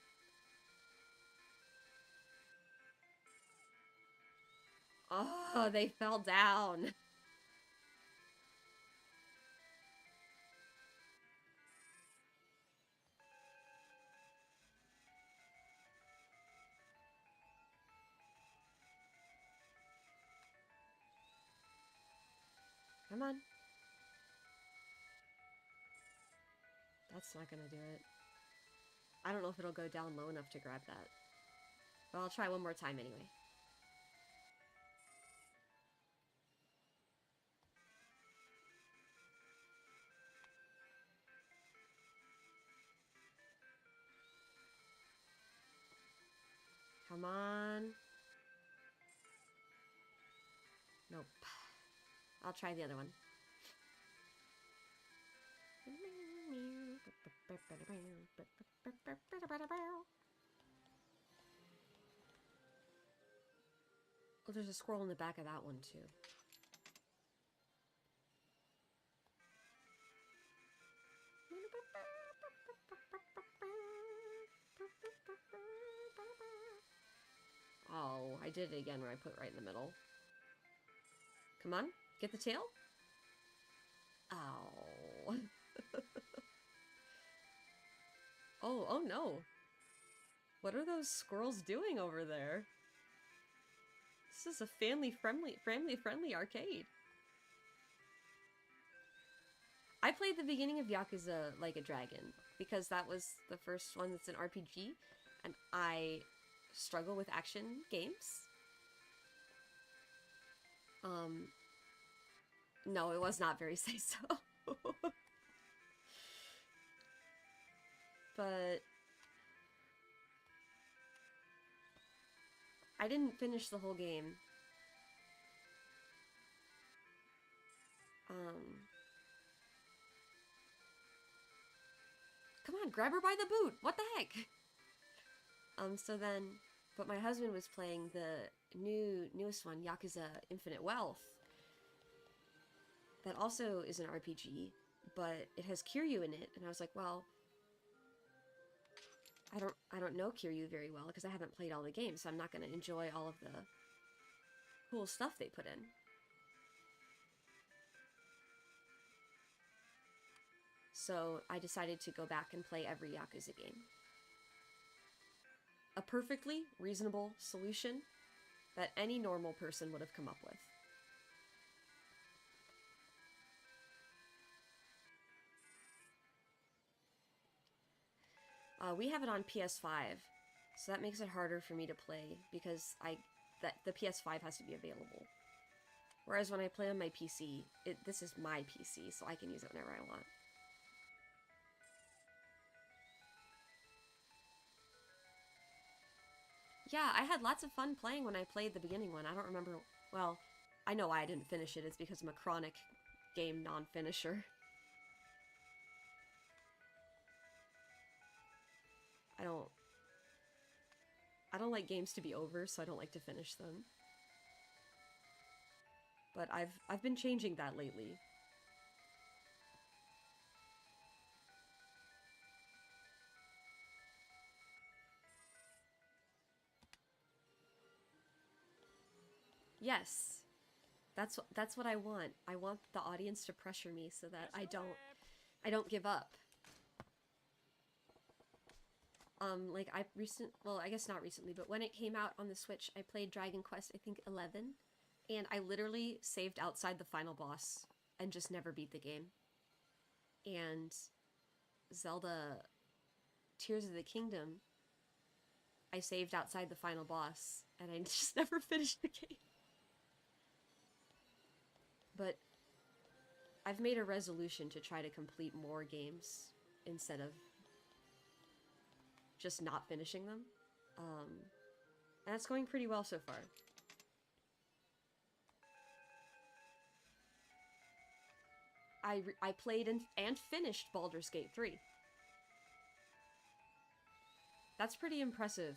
Oh, they fell down. Come on. That's not gonna do it. I don't know if it'll go down low enough to grab that. But I'll try one more time anyway. Come on. Nope. I'll try the other one. Oh, there's a squirrel in the back of that one, too. Oh, I did it again where I put it right in the middle. Come on, get the tail. Oh. Oh no. What are those squirrels doing over there? This is a family-friendly arcade. I played the beginning of Yakuza Like a Dragon because that was the first one that's an RPG, and I struggle with action games. No, it was not very say-so. But I didn't finish the whole game. Come on, grab her by the boot! What the heck? So then, but my husband was playing the newest one, Yakuza Infinite Wealth. That also is an RPG, but it has Kiryu in it, and I was like, well, I don't know Kiryu very well because I haven't played all the games, so I'm not going to enjoy all of the cool stuff they put in. So I decided to go back and play every Yakuza game. A perfectly reasonable solution that any normal person would have come up with. We have it on PS5, so that makes it harder for me to play because the PS5 has to be available. Whereas when I play on my PC, this is my PC, so I can use it whenever I want. Yeah, I had lots of fun playing when I played the beginning one. I don't remember... Well, I know why I didn't finish it. It's because I'm a chronic game non-finisher. I don't like games to be over, so I don't like to finish them. But I've been changing that lately. Yes. That's what I want. I want the audience to pressure me so that I don't give up. Like well, I guess not recently, but when it came out on the Switch, I played Dragon Quest, I think 11, and I literally saved outside the final boss and just never beat the game. And Zelda Tears of the Kingdom, I saved outside the final boss and I just never finished the game. But I've made a resolution to try to complete more games instead of just not finishing them. And that's going pretty well so far. I played and finished Baldur's Gate 3. That's pretty impressive.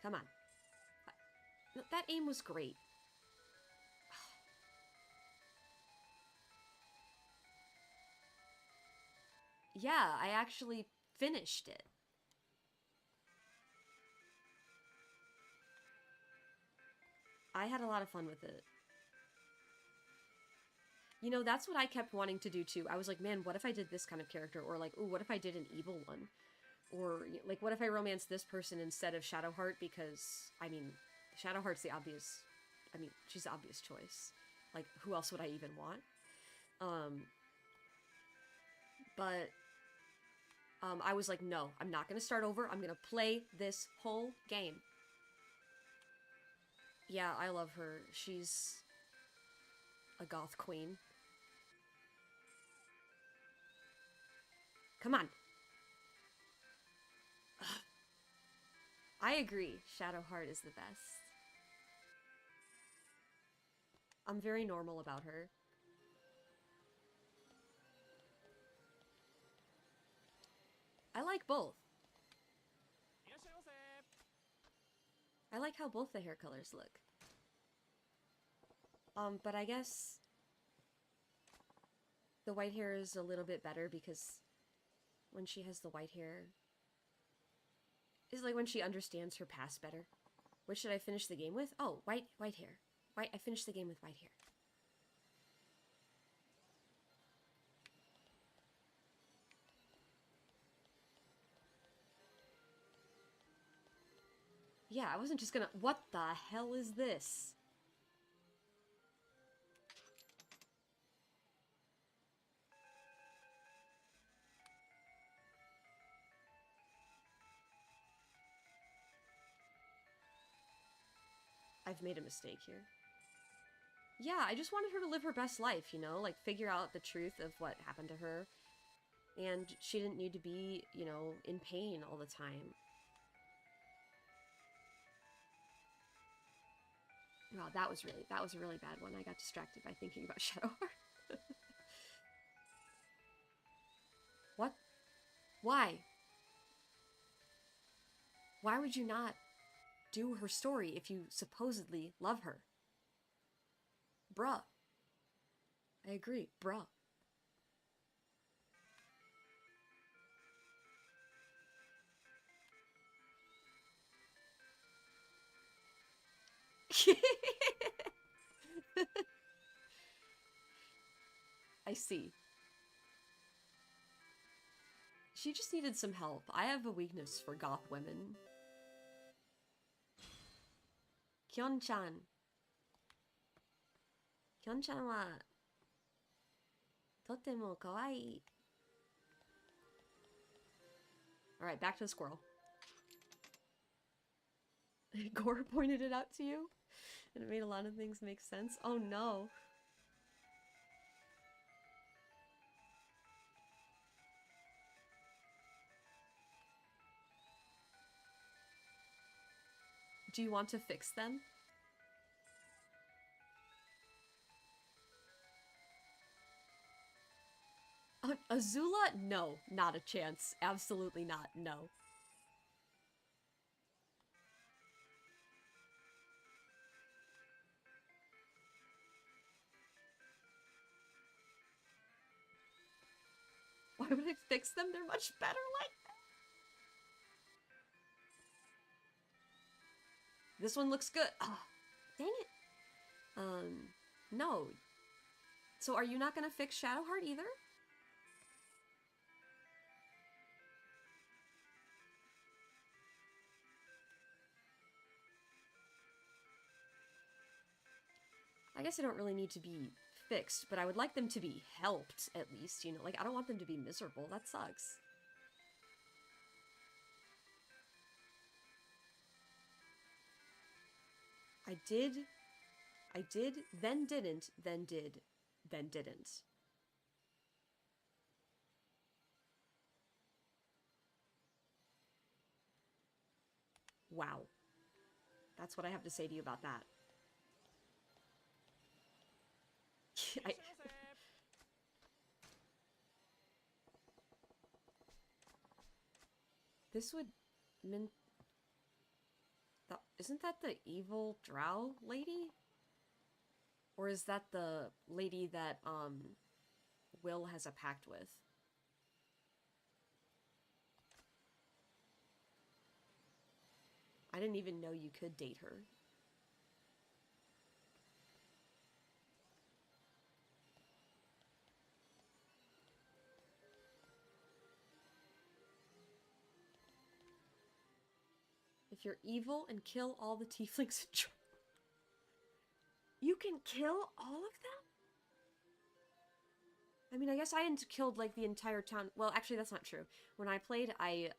Come on. That aim was great. Yeah, I actually finished it. I had a lot of fun with it. You know, that's what I kept wanting to do too. I was like, man, what if I did this kind of character? Or like, ooh, what if I did an evil one? Or like, what if I romanced this person instead of Shadowheart? Because, I mean, Shadowheart's the obvious... I mean, she's the obvious choice. Like, who else would I even want? I was like, no, I'm not gonna start over. I'm gonna play this whole game. Yeah, I love her. She's a goth queen. Come on. Ugh. I agree. Shadowheart is the best. I'm very normal about her. I like both. I like how both the hair colors look. But I guess the white hair is a little bit better because when she has the white hair, it's like when she understands her past better. What should I finish the game with? Oh, white hair. I finished the game with white hair. Yeah, I wasn't just gonna... What the hell is this? I've made a mistake here. Yeah, I just wanted her to live her best life, you know? Like, figure out the truth of what happened to her. And she didn't need to be, you know, in pain all the time. Wow, that was a really bad one. I got distracted by thinking about Shadowheart. What? Why? Why would you not do her story if you supposedly love her? Bruh. I agree, bruh. I see. She just needed some help. I have a weakness for goth women. Kyon-chan. Kyon-chan wa... totemo kawaii. Alright, back to the squirrel. Gore pointed it out to you? And it made a lot of things make sense? Oh no. Do you want to fix them? Azula? No, not a chance. Absolutely not, no. Why would I fix them? They're much better like that. This one looks good. Ah, dang it. No. So are you not gonna fix Shadowheart either? I guess they don't really need to be fixed, but I would like them to be helped, at least, you know? Like, I don't want them to be miserable. That sucks. I did, then didn't, then did, then didn't. Wow. That's what I have to say to you about that. This would mean... Isn't that the evil drow lady? Or is that the lady that, Will has a pact with? I didn't even know you could date her. If you're evil and kill all the tieflings, you can kill all of them? I mean, I guess I hadn't killed, like, the entire town. Well, actually, that's not true. When I played, I,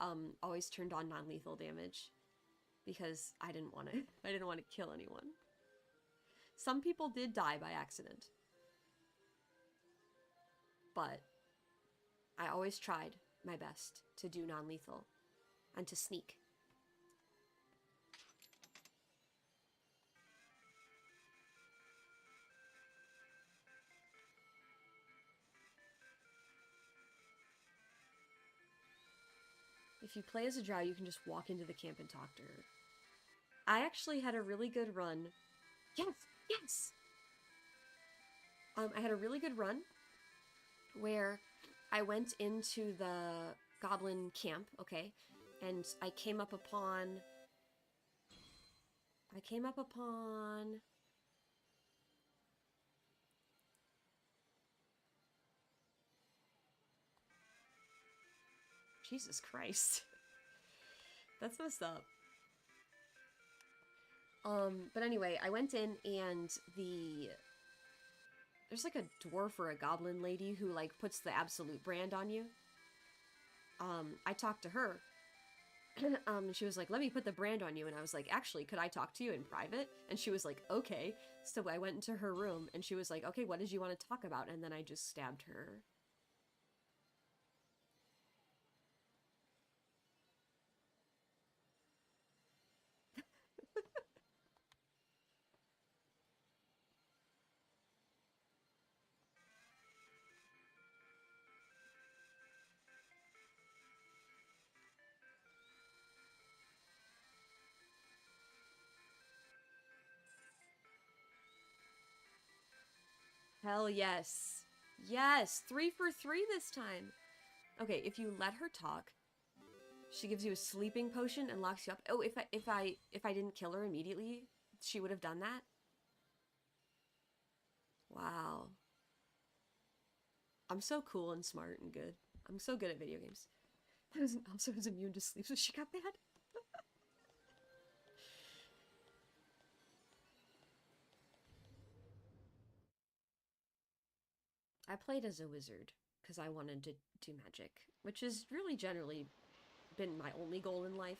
always turned on non-lethal damage. Because I didn't want to. I didn't want to kill anyone. Some people did die by accident. But I always tried my best to do non-lethal. And to sneak. If you play as a drow, you can just walk into the camp and talk to her. I actually had a really good run. Yes! Yes! I had a really good run where I went into the goblin camp, okay? And I came up upon... Jesus Christ. That's messed up. But anyway, I went in and there's like a dwarf or a goblin lady who like puts the absolute brand on you. I talked to her. She was like, let me put the brand on you. And I was like, actually, could I talk to you in private? And she was like, okay. So I went into her room and she was like, okay, what did you want to talk about? And then I just stabbed her. Hell yes. Yes, 3 for 3 this time. Okay, if you let her talk, she gives you a sleeping potion and locks you up. Oh, if I didn't kill her immediately, she would have done that? Wow. I'm so cool and smart and good. I'm so good at video games. I also was immune to sleep, so she got mad. I played as a wizard because I wanted to do magic, which has really generally been my only goal in life.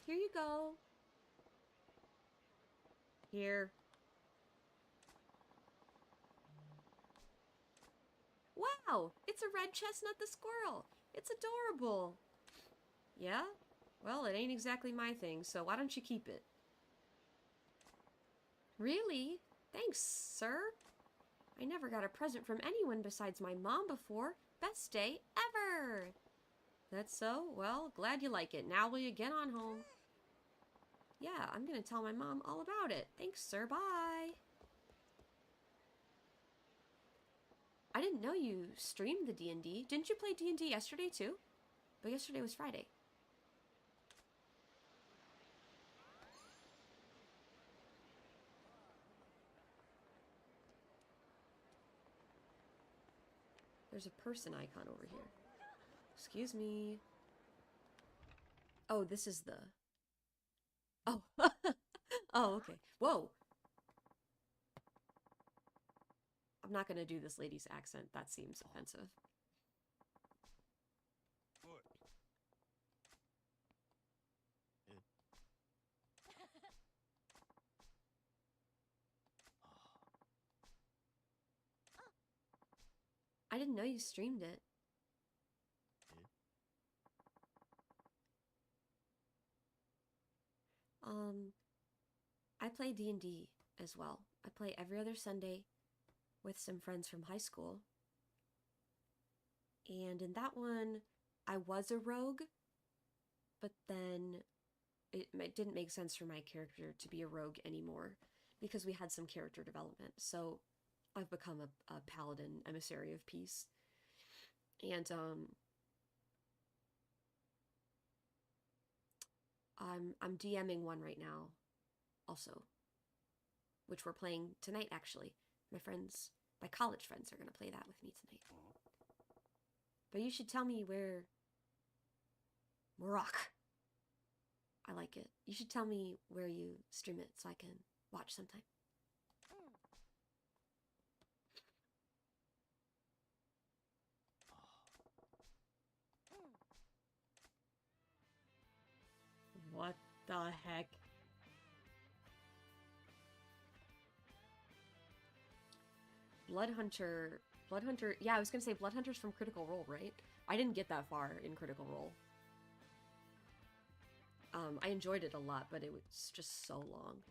Here you go. Here. Wow! It's a red chestnut the squirrel! It's adorable! Yeah? Well, it ain't exactly my thing, so why don't you keep it? Really? Thanks, sir. I never got a present from anyone besides my mom before. Best day ever! That's so? Well, glad you like it. Now will you get on home? Yeah, I'm gonna tell my mom all about it. Thanks, sir. Bye! I didn't know you streamed the D&D. Didn't you play D&D yesterday, too? But yesterday was Friday. There's a person icon over here. Excuse me. Oh, this is the... Oh. Oh, okay. Whoa. I'm not gonna do this lady's accent. That seems offensive. I didn't know you streamed it. I play D&D as well. I play every other Sunday with some friends from high school. And in that one, I was a rogue, but then it didn't make sense for my character to be a rogue anymore because we had some character development. So I've become a paladin, emissary of peace. And I'm DMing one right now also, which we're playing tonight actually. My college friends are going to play that with me tonight. But you should tell me where Morocco. I like it. You should tell me where you stream it so I can watch sometime. What the heck? Bloodhunter, yeah, I was gonna say Bloodhunter's from Critical Role, right? I didn't get that far in Critical Role. I enjoyed it a lot, but it was just so long.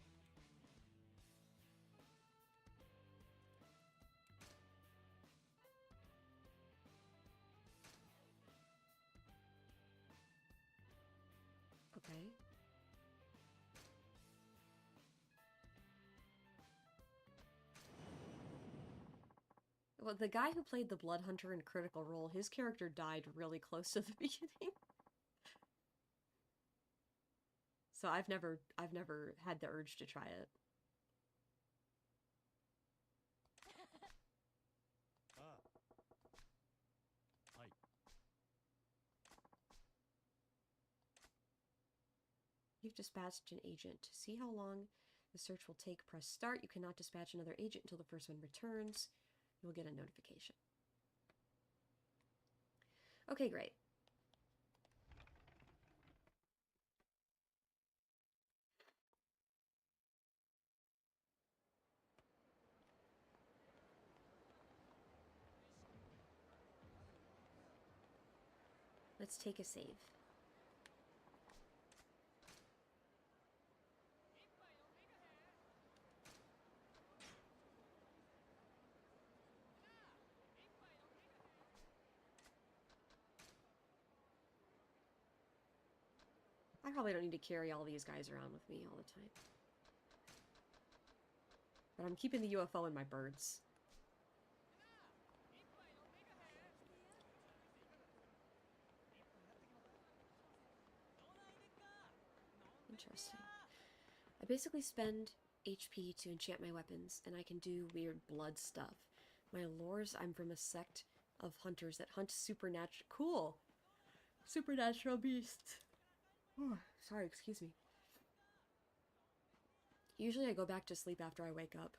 Okay. Well, the guy who played the Bloodhunter in Critical Role, his character died really close to the beginning. So I've never had the urge to try it. You've dispatched an agent. To see how long the search will take, press start. You cannot dispatch another agent until the first one returns. You will get a notification. Okay, great. Let's take a save. I probably don't need to carry all these guys around with me all the time. But I'm keeping the UFO and my birds. Interesting. I basically spend HP to enchant my weapons, and I can do weird blood stuff. My lores, I'm from a sect of hunters that hunt supernatural... Cool! Supernatural beasts. Oh, sorry, excuse me. Usually I go back to sleep after I wake up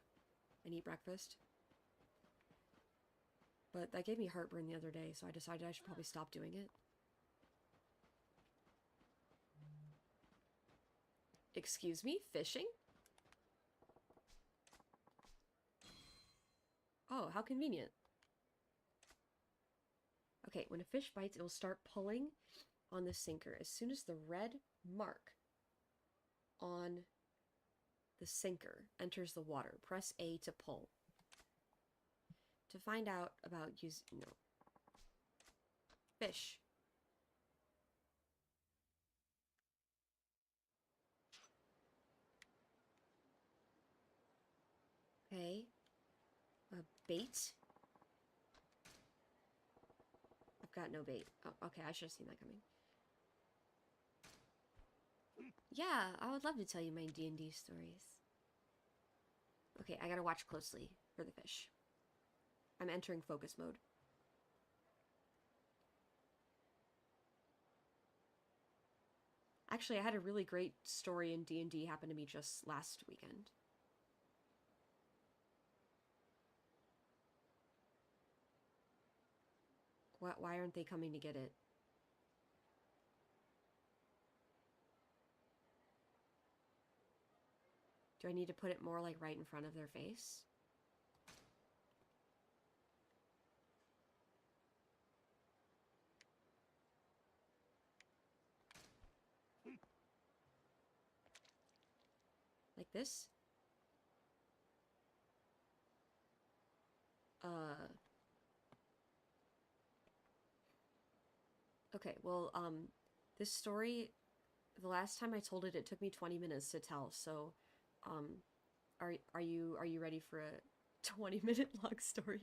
and eat breakfast. But that gave me heartburn the other day, so I decided I should probably stop doing it. Excuse me? Fishing? Oh, how convenient. Okay, when a fish bites, it will start pulling on the sinker. As soon as the red mark on the sinker enters the water, press A to pull. To find out about fish. Okay. Bait. I've got no bait. Oh, okay, I should have seen that coming. Yeah, I would love to tell you my D&D stories. Okay, I gotta watch closely for the fish. I'm entering focus mode. Actually, I had a really great story in D&D happen to me just last weekend. Why aren't they coming to get it? Do I need to put it more like right in front of their face? This? Okay, well, this story, the last time I told it, it took me 20 minutes to tell, so, are you ready for a 20-minute long story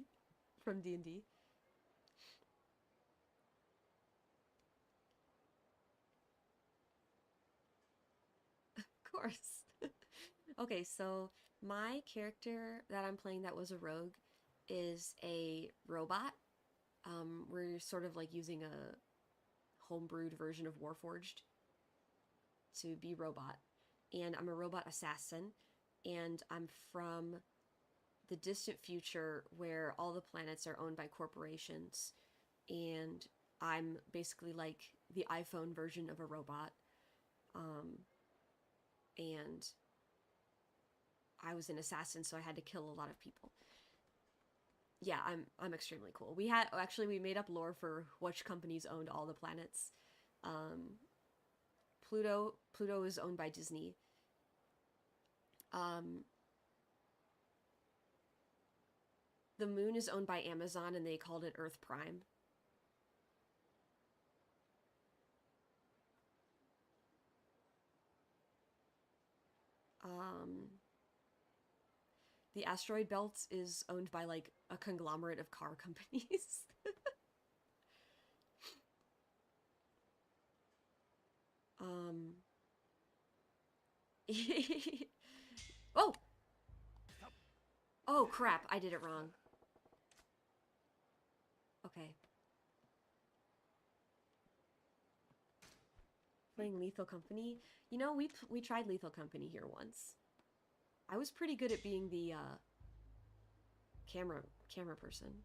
from D&D? Of course. Okay, so my character that I'm playing that was a rogue is a robot. We're sort of like using a homebrewed version of Warforged to be robot. And I'm a robot assassin, and I'm from the distant future where all the planets are owned by corporations, and I'm basically like the iPhone version of a robot. And I was an assassin, so I had to kill a lot of people. Yeah, I'm extremely cool. We made up lore for which companies owned all the planets. Pluto is owned by Disney. The moon is owned by Amazon, and they called it Earth Prime. The asteroid belt is owned by like a conglomerate of car companies. Oh! Oh crap, I did it wrong. Okay. Playing Lethal Company? You know, we tried Lethal Company here once. I was pretty good at being the camera person.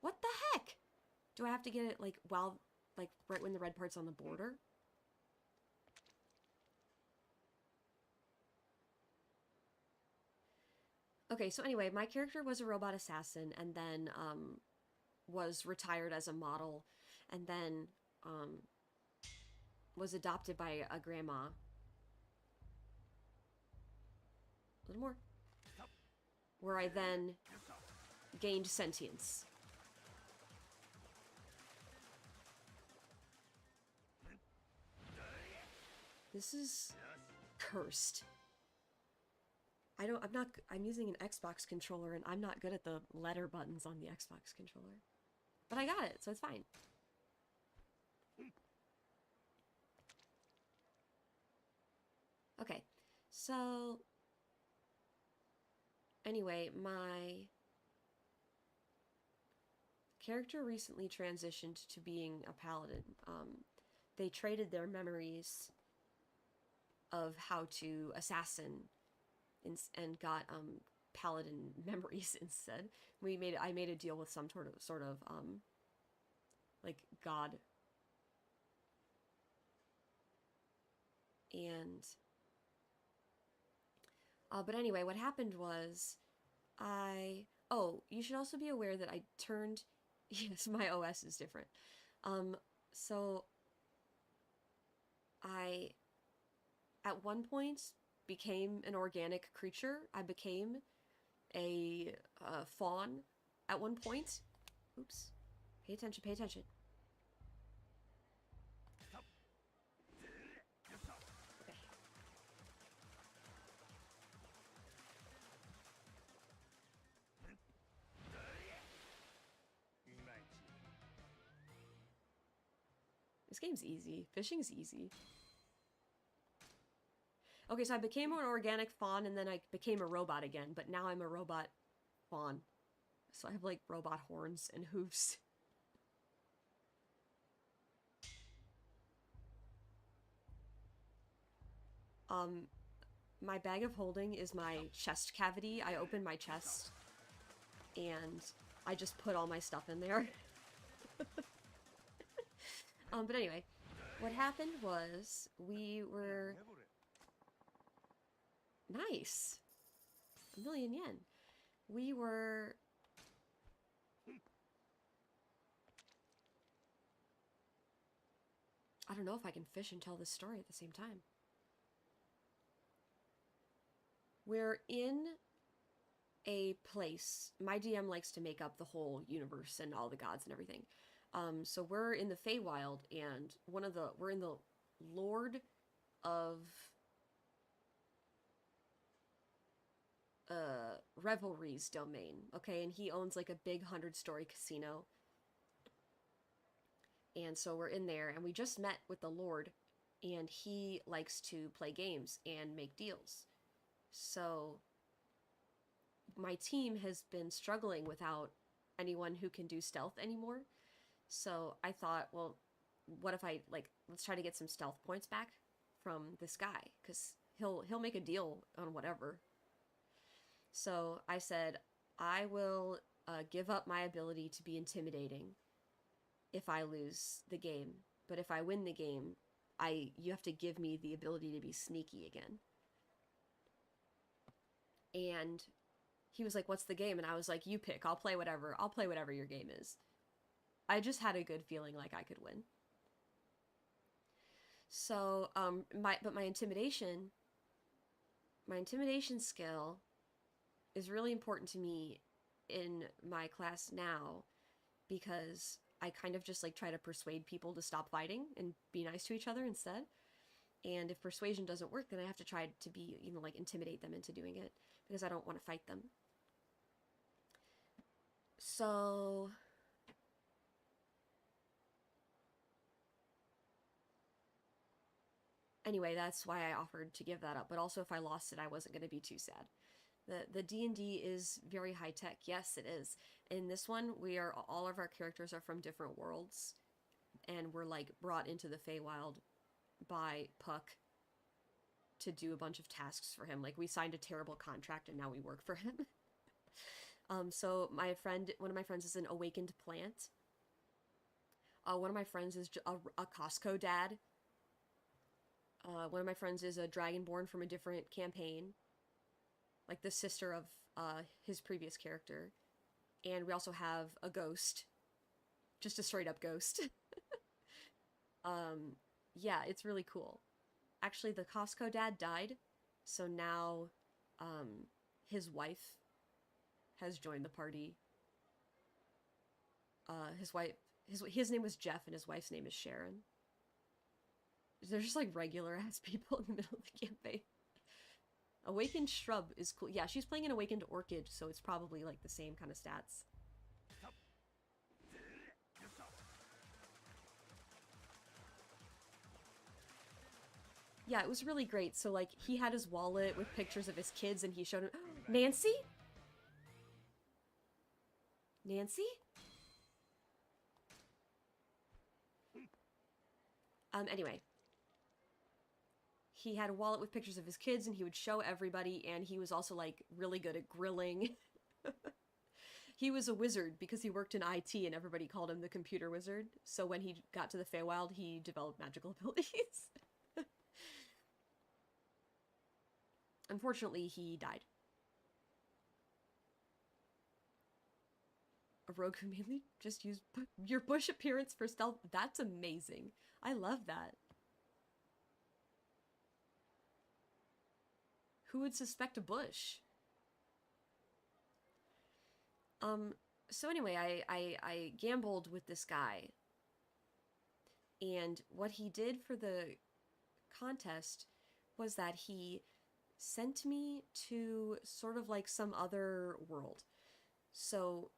What the heck? Do I have to get it like right when the red part's on the border? Okay, so anyway, my character was a robot assassin, and then was retired as a model, and then was adopted by a grandma. A little more. Where I then gained sentience. This is cursed. I'm using an Xbox controller, and I'm not good at the letter buttons on the Xbox controller. But I got it, so it's fine. Okay, so anyway, my character recently transitioned to being a paladin. They traded their memories of how to assassin and got paladin memories instead. I made a deal with some sort of like god, and but anyway, what happened was you should also be aware that I turned yes, my OS is different. So I at one point became an organic creature. I became a fawn at one point. Oops. Pay attention, pay attention. Okay. This game's easy. Fishing's easy. Okay, so I became an organic fawn, and then I became a robot again, but now I'm a robot fawn. So I have, like, robot horns and hooves. My bag of holding is my chest cavity. I open my chest, and I just put all my stuff in there. But anyway, what happened was we were... Nice! 1,000,000 yen. We were... I don't know if I can fish and tell this story at the same time. We're in a place. My DM likes to make up the whole universe and all the gods and everything. So we're in the Feywild, and we're in the Lord of Revelry's domain, okay? And he owns like a big 100-story casino. And so we're in there, and we just met with the Lord, and he likes to play games and make deals. So my team has been struggling without anyone who can do stealth anymore. So I thought, well, what if I, like, let's try to get some stealth points back from this guy, because he'll make a deal on whatever. So I said, I will give up my ability to be intimidating if I lose the game. But if I win the game, you have to give me the ability to be sneaky again. And he was like, what's the game? And I was like, you pick. I'll play whatever. I'll play whatever your game is. I just had a good feeling like I could win. So, my intimidation skill is really important to me in my class now, because I kind of just like try to persuade people to stop fighting and be nice to each other instead. And if persuasion doesn't work, then I have to try to be, like intimidate them into doing it, because I don't want to fight them. So anyway, that's why I offered to give that up. But also, if I lost it, I wasn't going to be too sad. The D&D is very high tech. Yes, it is. In this one, all of our characters are from different worlds, and we're like brought into the Feywild by Puck to do a bunch of tasks for him. Like, we signed a terrible contract and now we work for him. So one of my friends is an awakened plant. One of my friends is a Costco dad. One of my friends is a dragonborn from a different campaign, like the sister of his previous character. And we also have a ghost, just a straight up ghost. Yeah, it's really cool. Actually, the Costco dad died, so now his wife has joined the party. His name was Jeff, and his wife's name is Sharon. They're just like regular ass people in the middle of the campaign. Awakened Shrub is cool. Yeah, she's playing an Awakened Orchid, so it's probably like the same kind of stats. Yeah, it was really great. So like, he had his wallet with pictures of his kids, and he showed him Nancy? Nancy? Anyway. He had a wallet with pictures of his kids, and he would show everybody, and he was also, like, really good at grilling. He was a wizard because he worked in IT, and everybody called him the computer wizard. So when he got to the Feywild, he developed magical abilities. Unfortunately, he died. A rogue who mainly just used your bush appearance for stealth. That's amazing. I love that. Who would suspect a bush? So anyway, I gambled with this guy. And what he did for the contest was that he sent me to sort of like some other world. So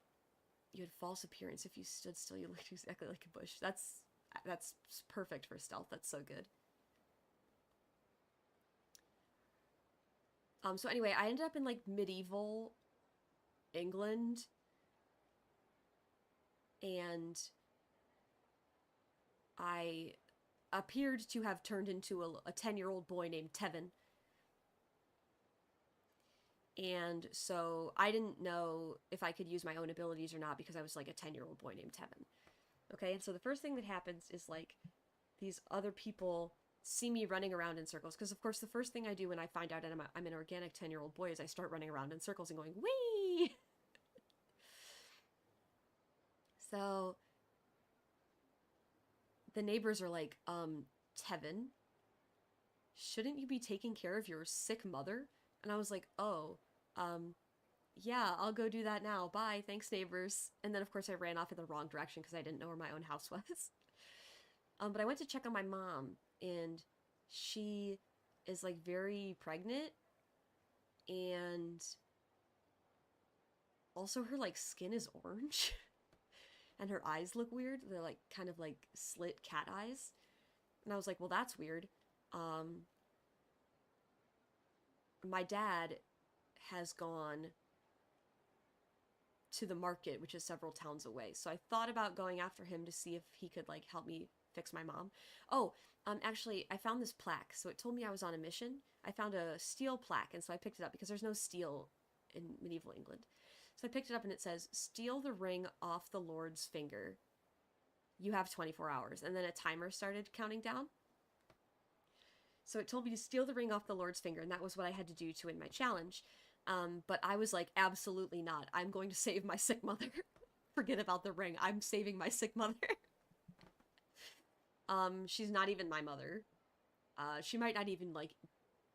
you had false appearance. If you stood still, you looked exactly like a bush. That's perfect for stealth. That's so good. So anyway, I ended up in like medieval England, and I appeared to have turned into a 10-year-old boy named Tevin. And so I didn't know if I could use my own abilities or not, because I was like a 10-year-old boy named Tevin. Okay, and so the first thing that happens is like these other people see me running around in circles, because of course the first thing I do when I find out that I'm an organic 10-year-old boy is I start running around in circles and going, wee! So the neighbors are like, Tevin, shouldn't you be taking care of your sick mother? And I was like, oh, yeah, I'll go do that now. Bye, thanks, neighbors. And then, of course, I ran off in the wrong direction because I didn't know where my own house was. But I went to check on my mom, and she is, like, very pregnant, and also her, like, skin is orange, and her eyes look weird. They're, like, kind of, like, slit cat eyes. And I was like, well, that's weird. My dad has gone to the market, which is several towns away. So I thought about going after him to see if he could like help me fix my mom. Oh, actually, I found this plaque. So it told me I was on a mission. I found a steel plaque, and so I picked it up because there's no steel in medieval England. So I picked it up and it says, "Steal the ring off the Lord's finger. You have 24 hours." And then a timer started counting down. So it told me to steal the ring off the Lord's finger, and that was what I had to do to win my challenge. But I was like, absolutely not. I'm going to save my sick mother. Forget about the ring. I'm saving my sick mother. She's not even my mother. She might not even, like,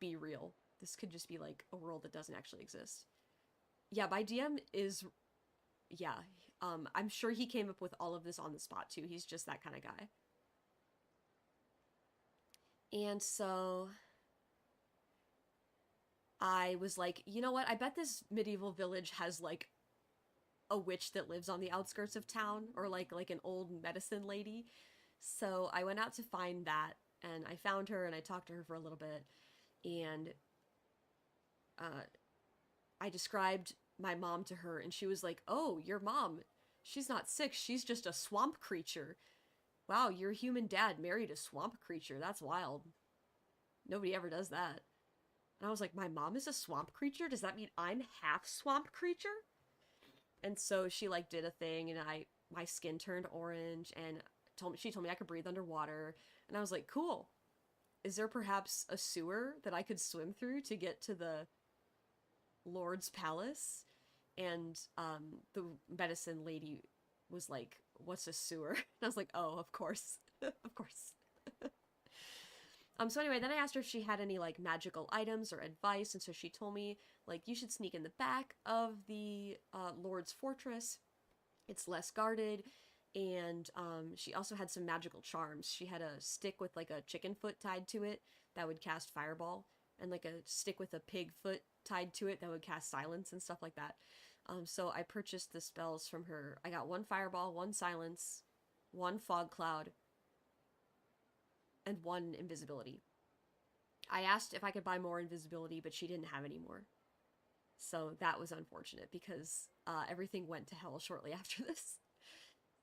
be real. This could just be, like, a world that doesn't actually exist. Yeah, my DM is... Yeah. I'm sure he came up with all of this on the spot, too. He's just that kind of guy. And so... I was like, you know what? I bet this medieval village has, like, a witch that lives on the outskirts of town, or, like an old medicine lady. So I went out to find that, and I found her, and I talked to her for a little bit, and I described my mom to her, and she was like, oh, your mom, she's not sick, she's just a swamp creature. Wow, your human dad married a swamp creature. That's wild. Nobody ever does that. And I was like, my mom is a swamp creature? Does that mean I'm half swamp creature? And so she, like, did a thing, and my skin turned orange, and she told me I could breathe underwater. And I was like, cool. Is there perhaps a sewer that I could swim through to get to the Lord's palace? And the medicine lady was like, what's a sewer? And I was like, oh, of course. Of course. So anyway, then I asked her if she had any, like, magical items or advice, and so she told me, like, you should sneak in the back of the Lord's fortress. It's less guarded, and she also had some magical charms. She had a stick with, like, a chicken foot tied to it that would cast fireball, and, like, a stick with a pig foot tied to it that would cast silence and stuff like that. So I purchased the spells from her. I got 1 fireball, 1 silence, 1 fog cloud, and 1 invisibility. I asked if I could buy more invisibility, but she didn't have any more. So that was unfortunate because everything went to hell shortly after this.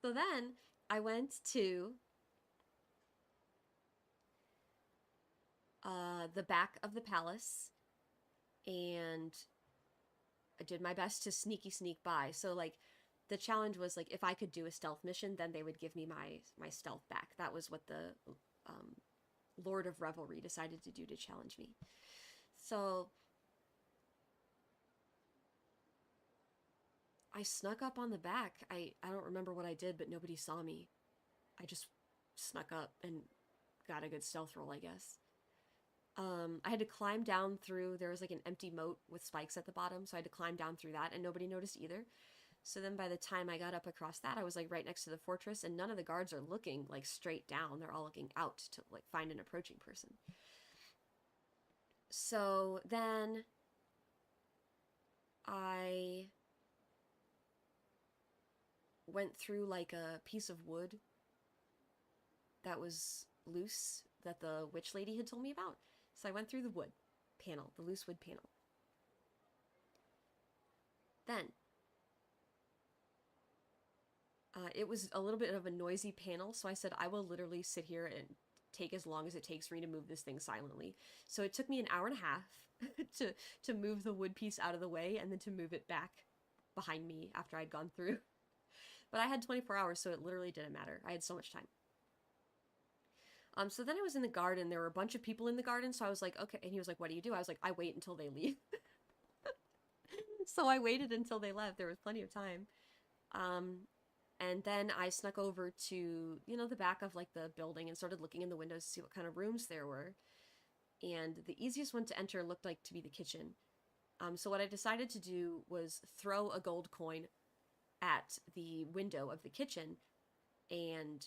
So then I went to the back of the palace, and I did my best to sneak by. So, like, the challenge was, like, if I could do a stealth mission, then they would give me my stealth back. That was what the Lord of Revelry decided to do to challenge me. So I snuck up on the back. I don't remember what I did, but nobody saw me. I just snuck up and got a good stealth roll, I guess. I had to climb down through, there was like an empty moat with spikes at the bottom, so I had to climb down through that, and nobody noticed either. So then by the time I got up across that, I was, like, right next to the fortress, and none of the guards are looking, like, straight down. They're all looking out to, like, find an approaching person. So then I went through, like, a piece of wood that was loose that the witch lady had told me about. So I went through the wood panel, the loose wood panel. Then it was a little bit of a noisy panel, so I said, I will literally sit here and take as long as it takes for me to move this thing silently. So it took me an hour and a half to move the wood piece out of the way, and then to move it back behind me after I'd gone through. But I had 24 hours, so it literally didn't matter. I had so much time. So then I was in the garden. There were a bunch of people in the garden, so I was like, okay. And he was like, what do you do? I was like, I wait until they leave. So I waited until they left. There was plenty of time. And then I snuck over to, you know, the back of like the building and started looking in the windows to see what kind of rooms there were. And the easiest one to enter looked like to be the kitchen. So what I decided to do was throw a gold coin at the window of the kitchen, and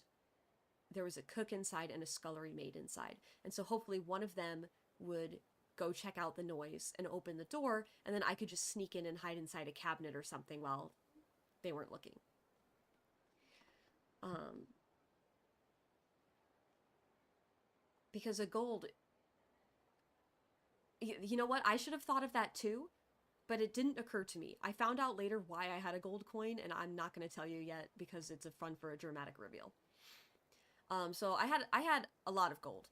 there was a cook inside and a scullery maid inside. And so hopefully one of them would go check out the noise and open the door, and then I could just sneak in and hide inside a cabinet or something while they weren't looking. Because a gold... You know what? I should have thought of that too, but it didn't occur to me. I found out later why I had a gold coin, and I'm not going to tell you yet because it's a fun for a dramatic reveal. So I had a lot of gold.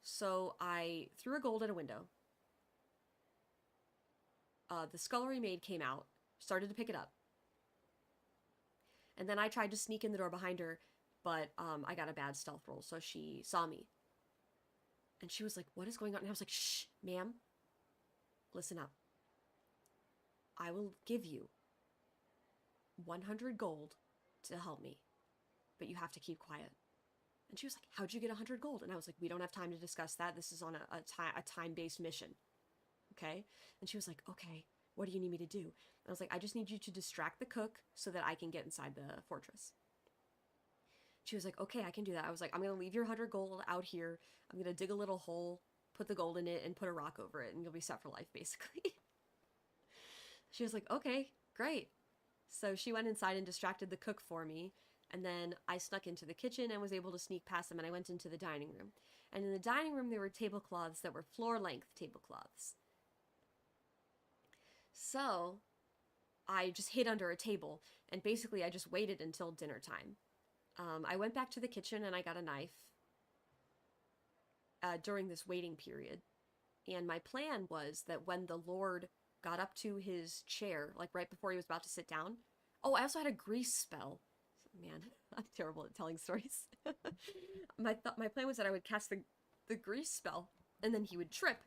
So I threw a gold at a window. The scullery maid came out, started to pick it up. And then I tried to sneak in the door behind her, but I got a bad stealth roll, so she saw me. And she was like, what is going on? And I was like, shh, ma'am, listen up. I will give you 100 gold to help me, but you have to keep quiet. And she was like, how'd you get 100 gold? And I was like, we don't have time to discuss that. This is on a time-based mission. Okay? And she was like, okay, what do you need me to do? And I was like, I just need you to distract the cook so that I can get inside the fortress. She was like, okay, I can do that. I was like, I'm going to leave your 100 gold out here. I'm going to dig a little hole, put the gold in it, and put a rock over it, and you'll be set for life, basically. She was like, okay, great. So she went inside and distracted the cook for me, and then I snuck into the kitchen and was able to sneak past them, and I went into the dining room. And in the dining room, there were tablecloths that were floor-length tablecloths. So I just hid under a table, and basically I just waited until dinner time. I went back to the kitchen and I got a knife during this waiting period. And my plan was that when the Lord got up to his chair, like right before he was about to sit down... Oh, I also had a grease spell. Man, I'm terrible at telling stories. My plan was that I would cast the grease spell, and then he would trip,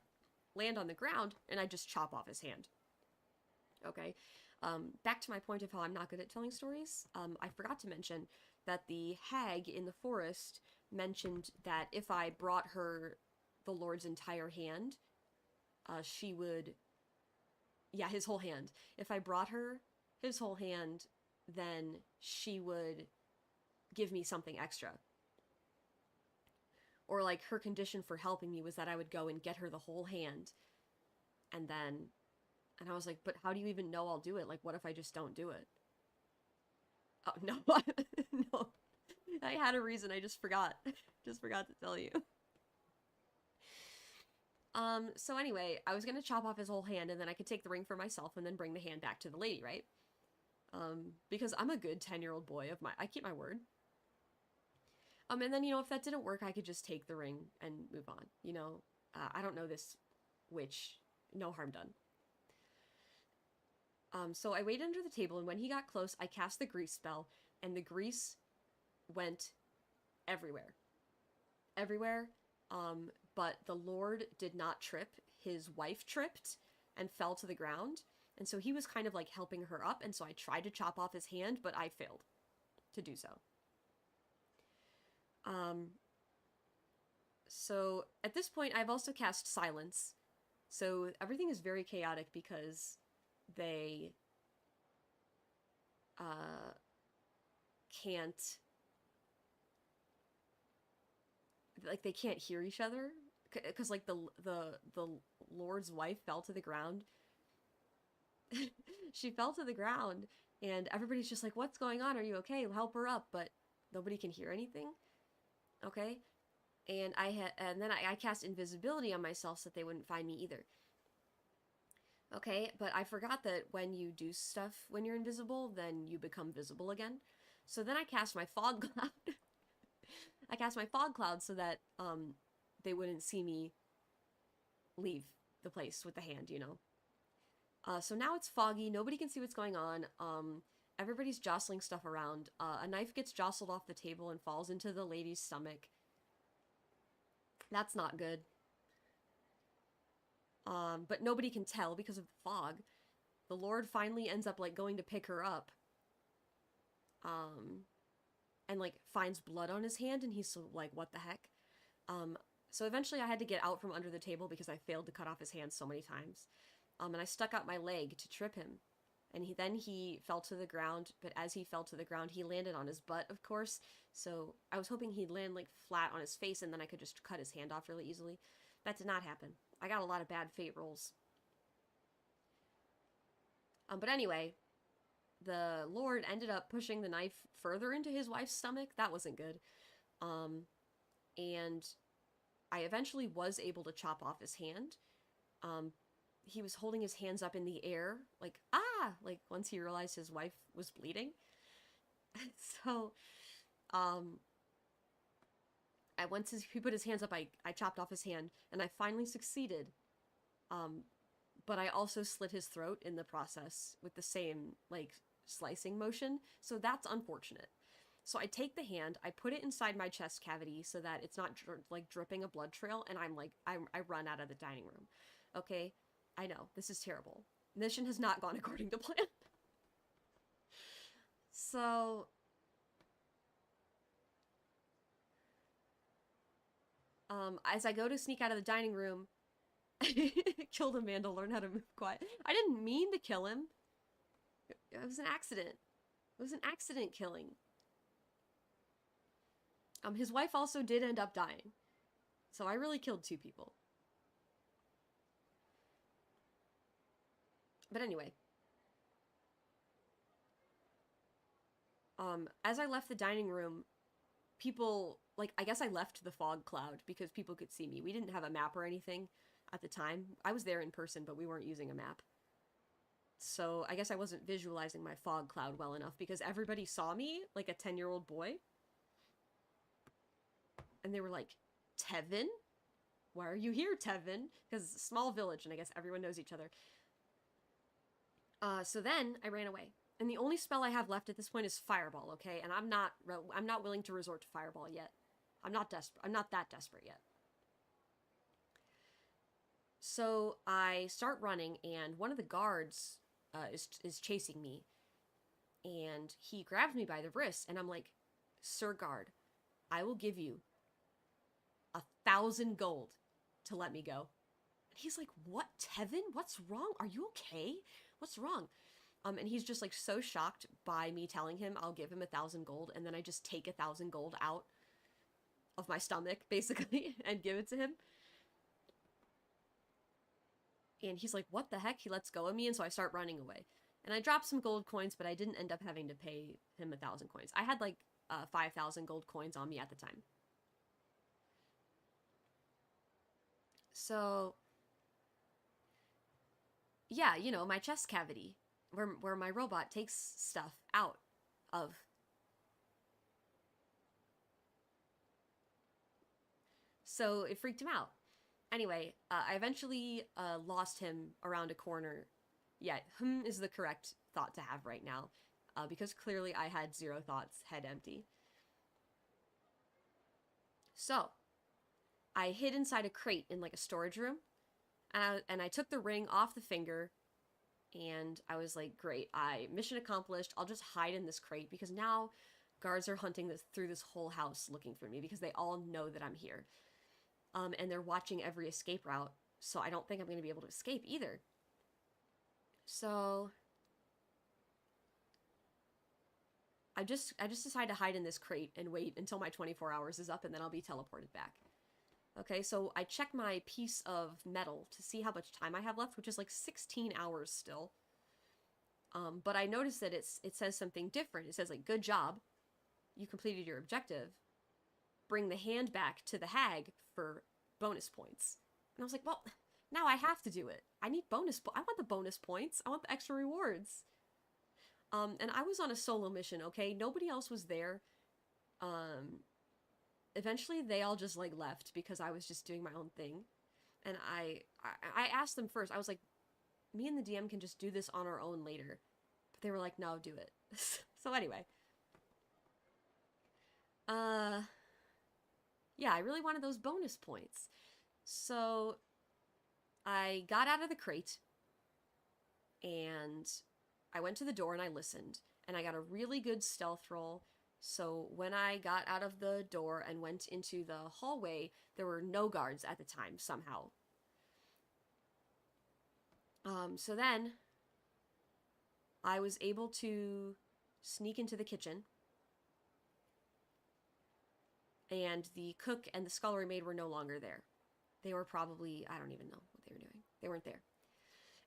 land on the ground, and I'd just chop off his hand. Okay? Back to my point of how I'm not good at telling stories. I forgot to mention that the hag in the forest mentioned that if I brought her the Lord's entire hand, she would... Yeah, his whole hand. If I brought her his whole hand, then she would give me something extra. Or, like, her condition for helping me was that I would go and get her the whole hand. And then... And I was like, but how do you even know I'll do it? Like, what if I just don't do it? Oh, no. No. I had a reason, I just forgot. Just forgot to tell you. So anyway, I was gonna chop off his whole hand, and then I could take the ring for myself and then bring the hand back to the lady, right? Because I'm a good 10-year-old boy I keep my word. And then, you know, if that didn't work, I could just take the ring and move on, you know? I don't know this witch. No harm done. So I waited under the table, and when he got close, I cast the grease spell, and the grease went everywhere. Everywhere. But the Lord did not trip. His wife tripped and fell to the ground, and so he was kind of like helping her up, and so I tried to chop off his hand, but I failed to do so. So at this point, I've also cast silence, so everything is very chaotic because they can't, like, they can't hear each other, because like the Lord's wife fell to the ground. She fell to the ground, and everybody's just like, what's going on? Are you okay? Help her up. But nobody can hear anything. Okay? And then I cast invisibility on myself so that they wouldn't find me either. Okay, but I forgot that when you do stuff when you're invisible, then you become visible again. So then I cast my fog cloud. I cast my fog cloud so that they wouldn't see me leave the place with the hand, you know. So now it's foggy, nobody can see what's going on. Everybody's jostling stuff around. A knife gets jostled off the table and falls into the lady's stomach. That's not good. But nobody can tell because of the fog. The Lord finally ends up, like, going to pick her up. and like finds blood on his hand, and he's so, like, what the heck? So eventually I had to get out from under the table because I failed to cut off his hand so many times. And I stuck out my leg to trip him. And he fell to the ground, but as he fell to the ground, he landed on his butt, of course. So I was hoping he'd land like flat on his face and then I could just cut his hand off really easily. That did not happen. I got a lot of bad fate rolls. But anyway, the Lord ended up pushing the knife further into his wife's stomach. That wasn't good. And I eventually was able to chop off his hand. He was holding his hands up in the air, like, like once he realized his wife was bleeding. So, once he put his hands up, I chopped off his hand, and I finally succeeded. But I also slit his throat in the process with the same, like, slicing motion, so that's unfortunate. So I take the hand, I put it inside my chest cavity so that it's not, like, dripping a blood trail, and I run out of the dining room. Okay? I know, this is terrible. Mission has not gone according to plan. So, as I go to sneak out of the dining room, killed a man to learn how to move quiet. I didn't mean to kill him. It was an accident. It was an accident killing. His wife also did end up dying. So I really killed 2 people. But anyway. As I left the dining room, people, like, I guess I left the fog cloud because people could see me. We didn't have a map or anything at the time. I was there in person, but we weren't using a map. So I guess I wasn't visualizing my fog cloud well enough because everybody saw me, like a 10-year-old boy. And they were like, Tevin? Why are you here, Tevin? Because it's a small village and I guess everyone knows each other. So then I ran away. And the only spell I have left at this point is Fireball, okay? And I'm not willing to resort to Fireball yet. I'm not that desperate yet. So I start running, and one of the guards is chasing me. And he grabs me by the wrist, and I'm like, Sir Guard, I will give you 1,000 gold to let me go. And he's like, what, Tevin? What's wrong? Are you okay? What's wrong? And he's just like so shocked by me telling him I'll give him 1,000 gold, and then I just take 1,000 gold out of my stomach, basically, and give it to him. And he's like, what the heck? He lets go of me, and so I start running away. And I dropped some gold coins, but I didn't end up having to pay him 1,000 coins. I had like 5,000 gold coins on me at the time. So, yeah, you know, my chest cavity, where my robot takes stuff out of. So it freaked him out. Anyway, I eventually lost him around a corner. Yeah, is the correct thought to have right now, because clearly I had 0 thoughts, head empty. So, I hid inside a crate in like a storage room, and I took the ring off the finger, and I was like, great, mission accomplished. I'll just hide in this crate because now guards are hunting through this whole house looking for me because they all know that I'm here. And they're watching every escape route, so I don't think I'm going to be able to escape either. So I just decided to hide in this crate and wait until my 24 hours is up, and then I'll be teleported back. Okay, so I check my piece of metal to see how much time I have left, which is like 16 hours still. But I noticed that it says something different. It says like, good job, you completed your objective. Bring the hand back to the hag for bonus points. And I was like, well, now I have to do it. I need bonus I want the bonus points. I want the extra rewards. And I was on a solo mission, okay? Nobody else was there. Eventually they all just like left because I was just doing my own thing. And I asked them first. I was like, me and the DM can just do this on our own later. But they were like, no, do it. So anyway. Yeah, I really wanted those bonus points. So I got out of the crate and I went to the door and I listened. and I got a really good stealth roll. So when I got out of the door and went into the hallway, there were no guards at the time, somehow. So then I was able to sneak into the kitchen, and the cook and the scullery maid were no longer there. They were probably, I don't even know what they were doing. They weren't there.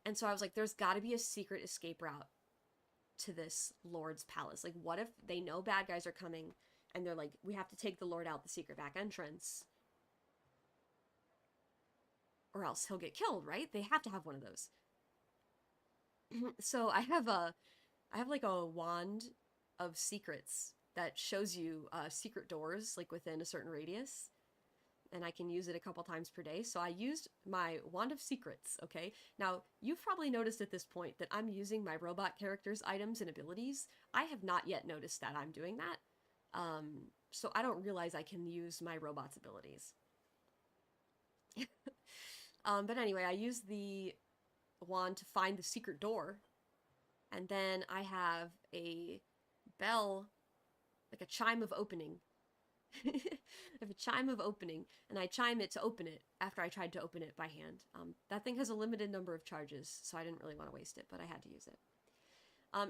And so I was like, there's got to be a secret escape route to this Lord's palace. Like, what if they know bad guys are coming and they're like, we have to take the Lord out the secret back entrance, or else he'll get killed, right? They have to have one of those. So I have like a wand of secrets that shows you secret doors like within a certain radius, and I can use it a couple times per day. So I used my wand of secrets. Okay, now you've probably noticed at this point that I'm using my robot character's items and abilities. I have not yet noticed that I'm doing that, so I don't realize I can use my robot's abilities. But anyway, I used the wand to find the secret door, and then I have a bell, like a chime of opening. I have a chime of opening, and I chime it to open it after I tried to open it by hand. That thing has a limited number of charges, so I didn't really want to waste it, but I had to use it.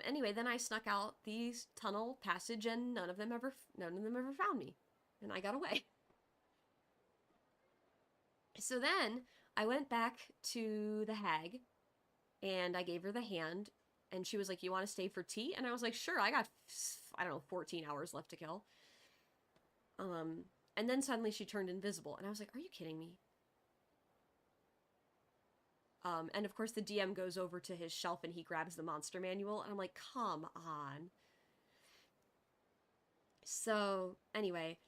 Anyway, then I snuck out the tunnel passage, and none of them ever found me, and I got away. So then I went back to the hag, and I gave her the hand, and she was like, you want to stay for tea? And I was like, sure, I got, I don't know, 14 hours left to kill. And then suddenly she turned invisible, and I was like, are you kidding me? And of course the DM goes over to his shelf and he grabs the monster manual, and I'm like, come on. So anyway,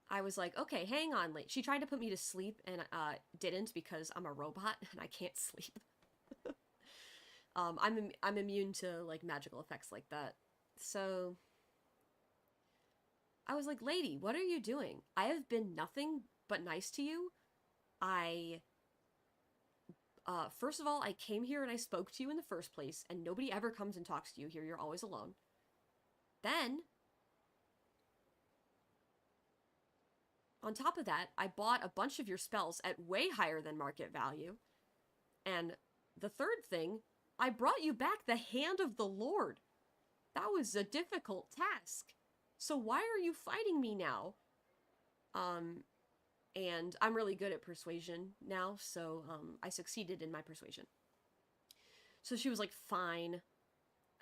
I was like, okay, hang on. Like, she tried to put me to sleep and didn't, because I'm a robot and I can't sleep. I'm immune to like magical effects like that. So I was like, lady, what are you doing? I have been nothing but nice to you. First of all, I came here and I spoke to you in the first place, and nobody ever comes and talks to you here. You're always alone. Then, on top of that, I bought a bunch of your spells at way higher than market value. And the third thing, I brought you back the Hand of the Lord. That was a difficult task. So why are you fighting me now? And I'm really good at persuasion now, so I succeeded in my persuasion. So she was like, fine.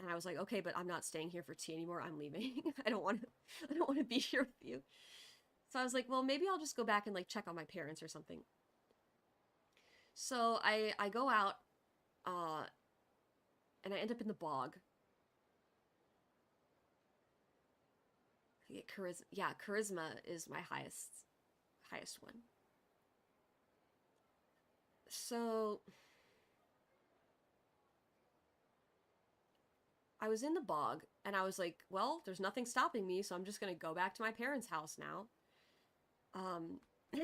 And I was like, okay, but I'm not staying here for tea anymore. I'm leaving. I don't want to be here with you. So I was like, well, maybe I'll just go back and like check on my parents or something. So I go out, and I end up in the bog. Charisma is my highest one. So I was in the bog, and I was like, well, there's nothing stopping me, so I'm just gonna go back to my parents' house now.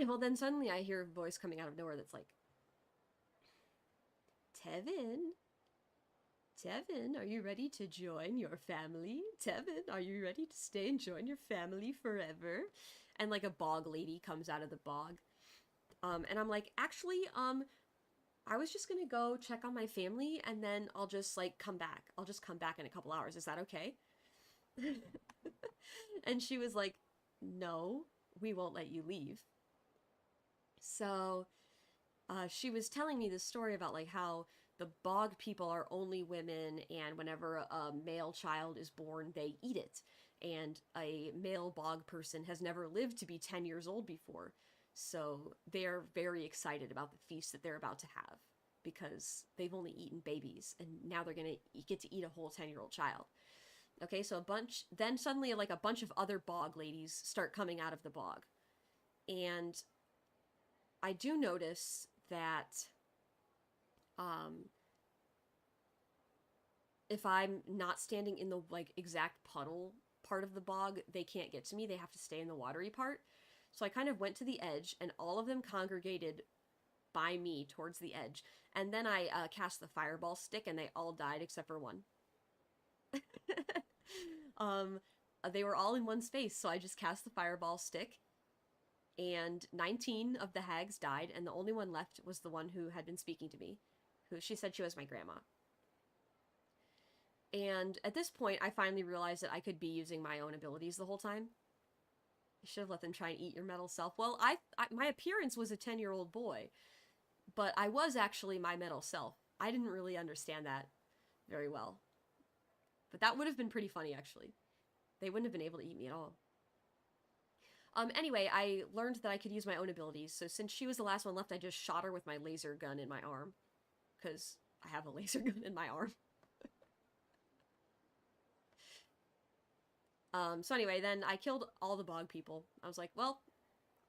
Well, then suddenly I hear a voice coming out of nowhere that's like, Tevin, are you ready to join your family? Tevin, are you ready to stay and join your family forever? And like a bog lady comes out of the bog. And I'm like, actually, I was just gonna go check on my family, and then I'll just like come back. I'll just come back in a couple hours. Is that okay? And she was like, no, we won't let you leave. So she was telling me this story about like how the bog people are only women, and whenever a male child is born, they eat it. And a male bog person has never lived to be 10 years old before. So they're very excited about the feast that they're about to have, because they've only eaten babies, and now they're going to get to eat a whole 10-year-old child. Okay, so then suddenly like a bunch of other bog ladies start coming out of the bog. And I do notice that if I'm not standing in the like exact puddle part of the bog, they can't get to me. They have to stay in the watery part. So I kind of went to the edge, and all of them congregated by me towards the edge. And then I cast the fireball stick, and they all died except for one. They were all in one space, so I just cast the fireball stick, and 19 of the hags died, and the only one left was the one who had been speaking to me, who she said she was my grandma. And at this point, I finally realized that I could be using my own abilities the whole time. You should have let them try and eat your metal self. Well, my appearance was a 10-year-old boy, but I was actually my metal self. I didn't really understand that very well. But that would have been pretty funny, actually. They wouldn't have been able to eat me at all. Anyway, I learned that I could use my own abilities, so since she was the last one left, I just shot her with my laser gun in my arm. Because I have a laser gun in my arm. So anyway, then I killed all the bog people. I was like, well,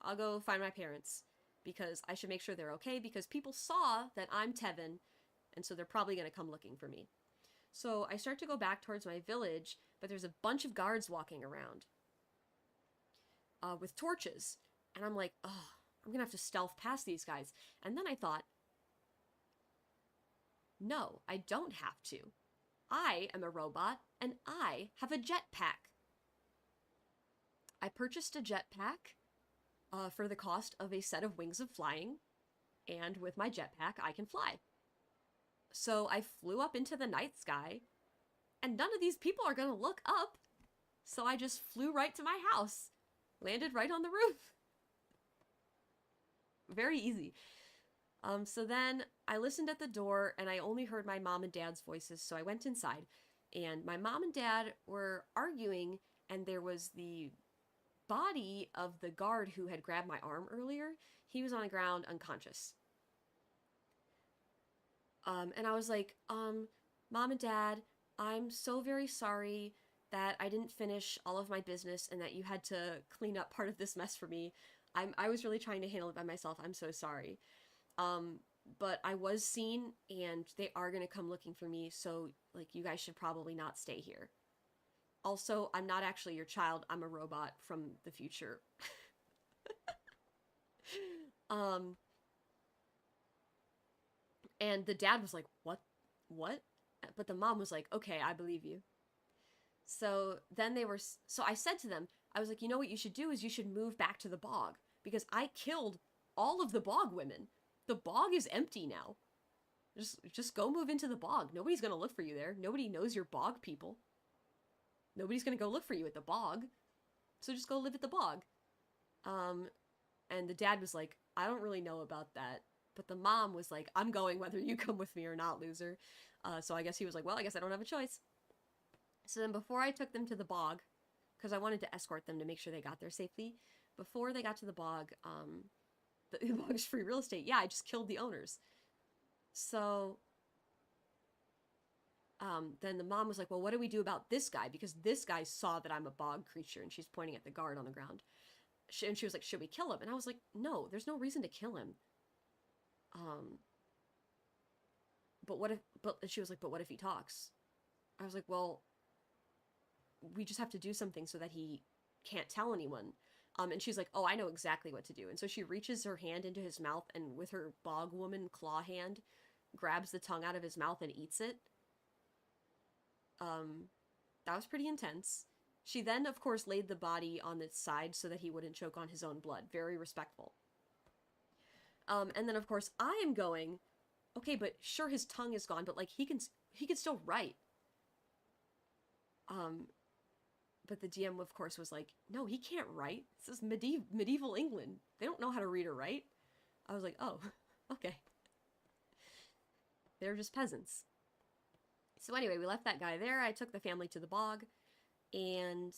I'll go find my parents, because I should make sure they're okay, because people saw that I'm Tevin, and so they're probably going to come looking for me. So I start to go back towards my village, but there's a bunch of guards walking around with torches. And I'm like, oh, I'm going to have to stealth past these guys. And then I thought, no, I don't have to. I am a robot, and I have a jetpack. I purchased a jetpack for the cost of a set of wings of flying, and with my jetpack, I can fly. So I flew up into the night sky, and none of these people are going to look up. So I just flew right to my house, landed right on the roof. Very easy. So then I listened at the door, and I only heard my mom and dad's voices, so I went inside. And my mom and dad were arguing, and there was the body of the guard who had grabbed my arm earlier. He was on the ground unconscious. And I was like, Mom and Dad, I'm so very sorry that I didn't finish all of my business and that you had to clean up part of this mess for me. I was really trying to handle it by myself. I'm so sorry. But I was seen, and they are going to come looking for me, so, like, you guys should probably not stay here. Also, I'm not actually your child. I'm a robot from the future. And the dad was like, what? But the mom was like, okay, I believe you. So then so I said to them, I was like, you know what you should do is you should move back to the bog, because I killed all of the bog women. The bog is empty now. Just go move into the bog. Nobody's going to look for you there. Nobody knows you're bog people. Nobody's going to go look for you at the bog. So just go live at the bog. And the dad was like, I don't really know about that. But the mom was like, I'm going whether you come with me or not, loser. So I guess he was like, well, I guess I don't have a choice. So then before I took them to the bog, because I wanted to escort them to make sure they got there safely, before they got to the bog, the bog's free real estate. Yeah, I just killed the owners. So then the mom was like, well, what do we do about this guy? Because this guy saw that I'm a bog creature, and she's pointing at the guard on the ground. And she was like, should we kill him? And I was like, no, there's no reason to kill him. But she was like, but what if he talks? I was like, well, we just have to do something so that he can't tell anyone. And she's like, oh, I know exactly what to do. And so she reaches her hand into his mouth, and with her bog woman claw hand, grabs the tongue out of his mouth and eats it. That was pretty intense. She then, of course, laid the body on its side so that he wouldn't choke on his own blood. Very respectful. And then, of course, I am going, okay, but sure, his tongue is gone, but, like, he can still write. But the DM, of course, was like, no, he can't write. This is medieval England. They don't know how to read or write. I was like, oh, okay. They're just peasants. So anyway, we left that guy there. I took the family to the bog, and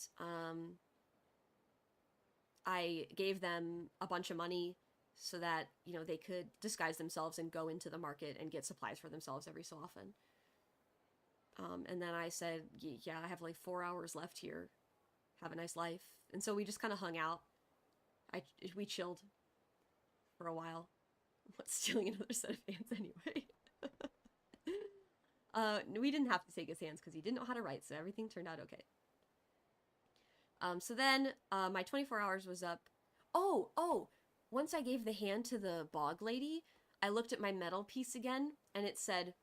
I gave them a bunch of money so that, you know, they could disguise themselves and go into the market and get supplies for themselves every so often. And then I said, yeah, I have like 4 hours left here. Have a nice life. And so we just kind of hung out. We chilled for a while. What's stealing another set of hands anyway? We didn't have to take his hands because he didn't know how to write, so everything turned out okay. So then my 24 hours was up. Oh, once I gave the hand to the bog lady, I looked at my metal piece again, and it said,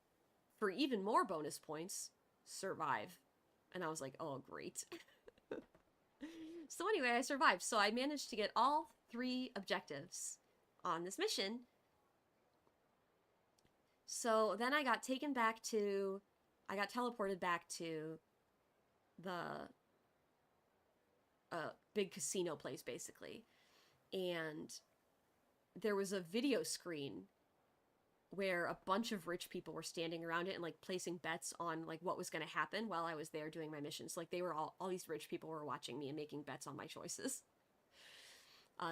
for even more bonus points, survive. And I was like, oh, great. So anyway, I survived. So I managed to get all 3 objectives on this mission. So then I got taken back to... I got teleported back to the big casino place, basically. And there was a video screen where a bunch of rich people were standing around it and like placing bets on like what was going to happen while I was there doing my missions. Like they were all these rich people were watching me and making bets on my choices.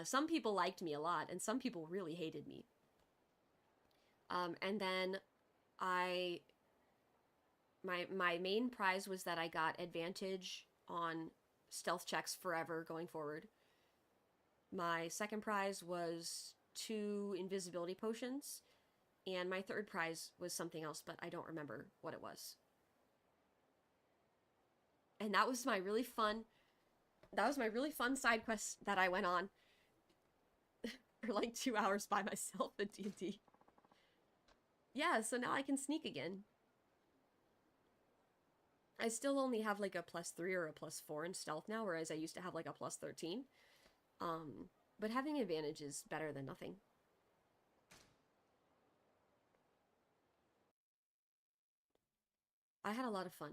Some people liked me a lot and some people really hated me. And then my main prize was that I got advantage on stealth checks forever going forward. My second prize was 2 invisibility potions. And my third prize was something else, but I don't remember what it was. And that was my really fun side quest that I went on for like 2 hours by myself in D&D. Yeah, so now I can sneak again. I still only have like a +3 or a +4 in stealth now, whereas I used to have like a +13. But having advantage is better than nothing. I had a lot of fun.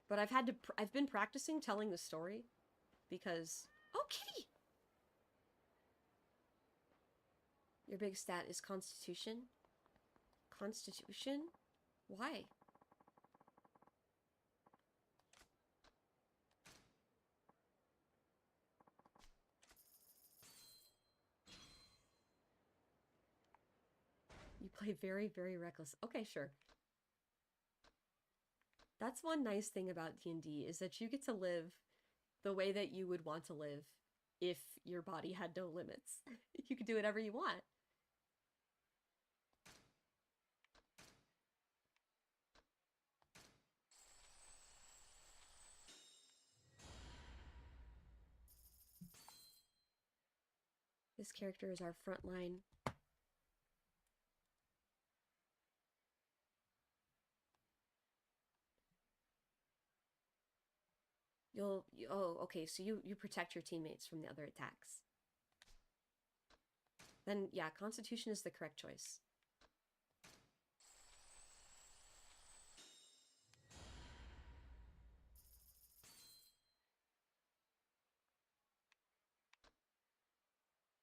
But I've been practicing telling the story because... Oh, kitty! Your big stat is Constitution. Constitution? Why? You play very, very reckless. Okay, sure. That's one nice thing about D&D is that you get to live the way that you would want to live if your body had no limits. You could do whatever you want. This character is our frontline. Oh, okay, so you protect your teammates from the other attacks. Then, yeah, Constitution is the correct choice.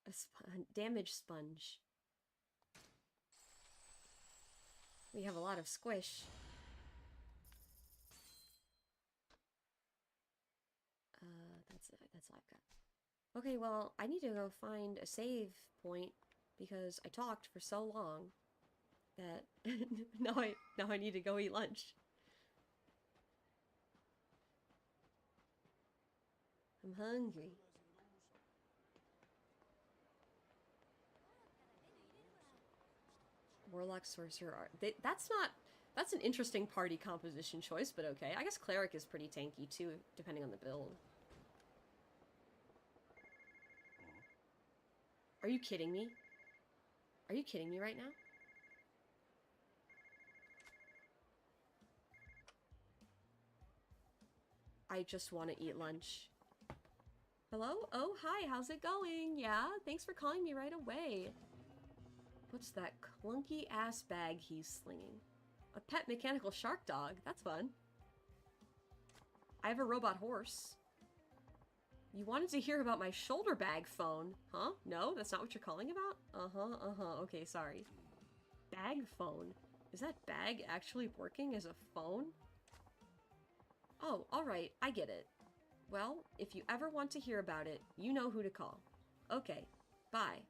A damage sponge. We have a lot of squish. That's all I've got. Okay, well, I need to go find a save point because I talked for so long that now I need to go eat lunch. I'm hungry. Warlock, Sorcerer, Art. That's an interesting party composition choice, but okay. I guess Cleric is pretty tanky too, depending on the build. Are you kidding me? Are you kidding me right now? I just want to eat lunch. Hello? Oh, hi, how's it going? Yeah, thanks for calling me right away. What's that clunky-ass bag he's slinging? A pet mechanical shark dog. That's fun. I have a robot horse. You wanted to hear about my shoulder bag phone, huh? No, that's not what you're calling about? Okay, sorry. Bag phone. Is that bag actually working as a phone? Oh, alright, I get it. Well, if you ever want to hear about it, you know who to call. Okay, bye.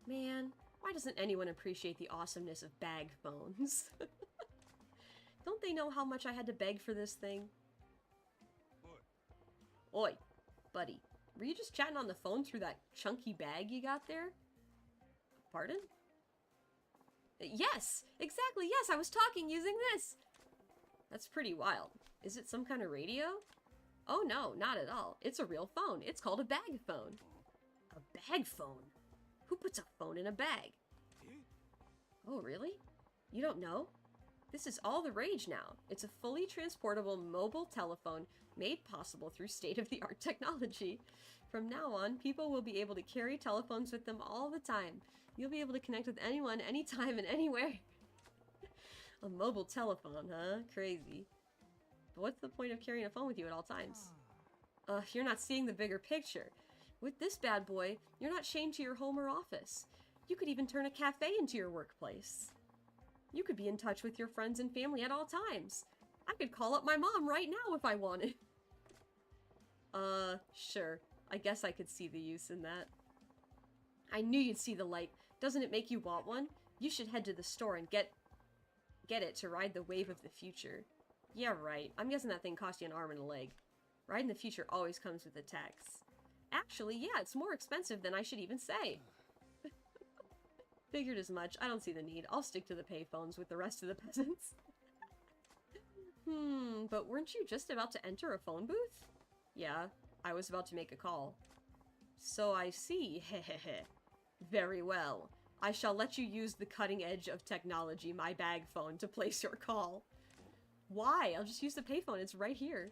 Man, why doesn't anyone appreciate the awesomeness of bag phones? Don't they know how much I had to beg for this thing? Oi, buddy. Were you just chatting on the phone through that chunky bag you got there? Pardon? Yes! Exactly, yes, I was talking using this! That's pretty wild. Is it some kind of radio? Oh no, not at all. It's a real phone. It's called a bag phone. A bag phone? Who puts a phone in a bag? Oh, really? You don't know? This is all the rage now. It's a fully transportable mobile telephone made possible through state-of-the-art technology. From now on, people will be able to carry telephones with them all the time. You'll be able to connect with anyone, anytime, and anywhere. A mobile telephone, huh? Crazy. But what's the point of carrying a phone with you at all times? You're not seeing the bigger picture. With this bad boy, you're not chained to your home or office. You could even turn a cafe into your workplace. You could be in touch with your friends and family at all times. I could call up my mom right now if I wanted. Sure. I guess I could see the use in that. I knew you'd see the light. Doesn't it make you want one? You should head to the store and get it to ride the wave of the future. Yeah, right. I'm guessing that thing cost you an arm and a leg. Riding the future always comes with a tax. Actually, yeah, it's more expensive than I should even say. Figured as much. I don't see the need. I'll stick to the payphones with the rest of the peasants. But weren't you just about to enter a phone booth? Yeah, I was about to make a call. So I see, hehehe. Very well. I shall let you use the cutting edge of technology, my bag phone, to place your call. Why? I'll just use the payphone. It's right here.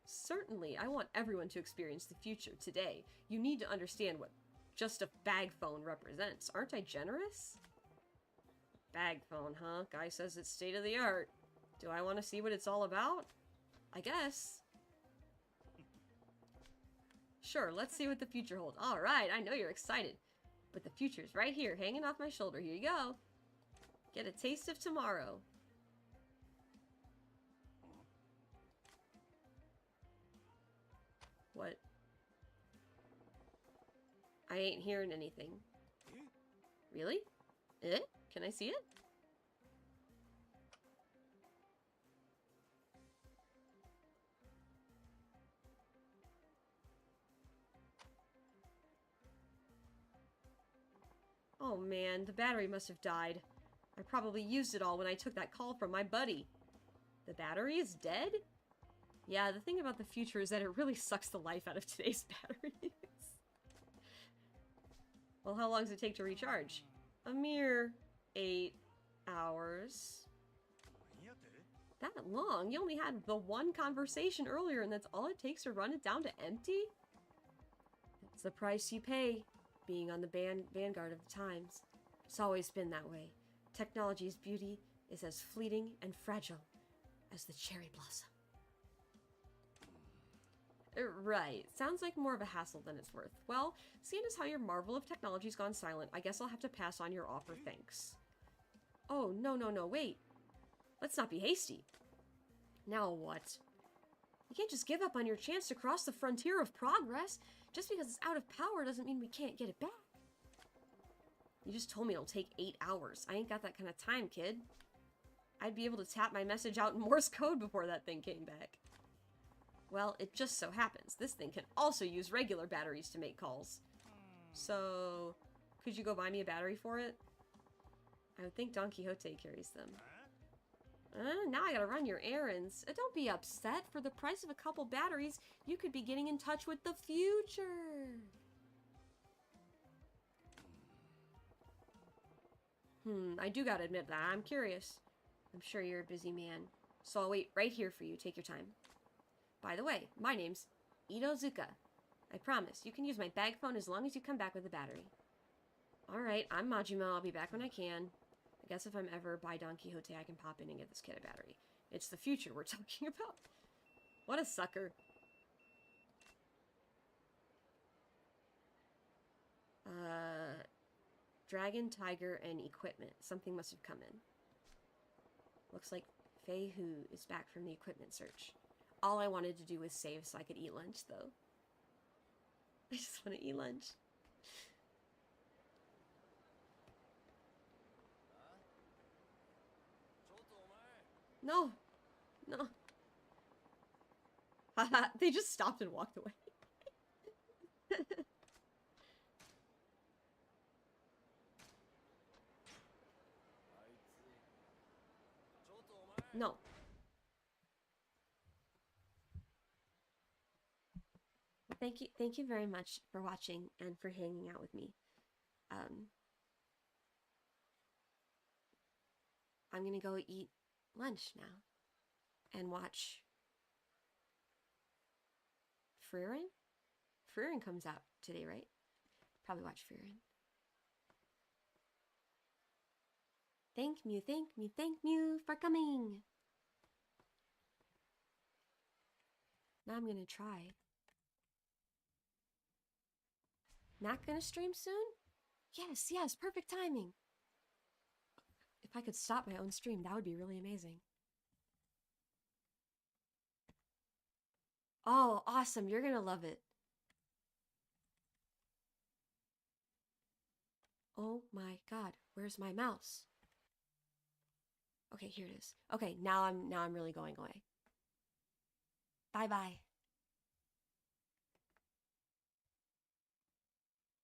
Certainly, I want everyone to experience the future today. You need to understand what just a bag phone represents. Aren't I generous? Bag phone, huh? Guy says it's state of the art. Do I want to see what it's all about? I guess. Sure, let's see what the future holds. Alright, I know you're excited. But the future's right here, hanging off my shoulder. Here you go. Get a taste of tomorrow. What? I ain't hearing anything. Really? Can I see it? Oh man, the battery must have died. I probably used it all when I took that call from my buddy. The battery is dead? Yeah, the thing about the future is that it really sucks the life out of today's batteries. Well, how long does it take to recharge? A mere 8 hours. That long? You only had the one conversation earlier and that's all it takes to run it down to empty? That's the price you pay, being on the vanguard of the times. It's always been that way. Technology's beauty is as fleeting and fragile as the cherry blossom. Right. Sounds like more of a hassle than it's worth. Well, seeing as how your marvel of technology's gone silent, I guess I'll have to pass on your offer, thanks. Oh, no, wait. Let's not be hasty. Now what? You can't just give up on your chance to cross the frontier of progress. Just because it's out of power doesn't mean we can't get it back. You just told me it'll take 8 hours. I ain't got that kind of time, kid. I'd be able to tap my message out in Morse code before that thing came back. Well, it just so happens this thing can also use regular batteries to make calls. So, could you go buy me a battery for it? I would think Don Quixote carries them. Now I gotta run your errands. Don't be upset. For the price of a couple batteries, you could be getting in touch with the future. I do gotta admit that I'm curious. I'm sure you're a busy man, so I'll wait right here for you. Take your time. By the way, my name's Itozuka. I promise, you can use my bag phone as long as you come back with a battery. Alright, I'm Majima. I'll be back when I can. I guess if I'm ever by Don Quixote, I can pop in and get this kid a battery. It's the future we're talking about. What a sucker. Dragon, tiger, and equipment. Something must have come in. Looks like Fei Hu is back from the equipment search. All I wanted to do was save so I could eat lunch, though. I just want to eat lunch. No. No. Haha, they just stopped and walked away. No. thank you very much for watching and for hanging out with me. I'm gonna go eat lunch now and watch Frieren? Frieren comes out today, right? Probably watch Frieren. Thank you for coming! Now I'm gonna try. Not gonna stream soon? Yes, perfect timing! If I could stop my own stream, that would be really amazing. Oh, awesome, you're gonna love it. Oh my god, where's my mouse? Okay, here it is. Okay, now I'm really going away. Bye-bye.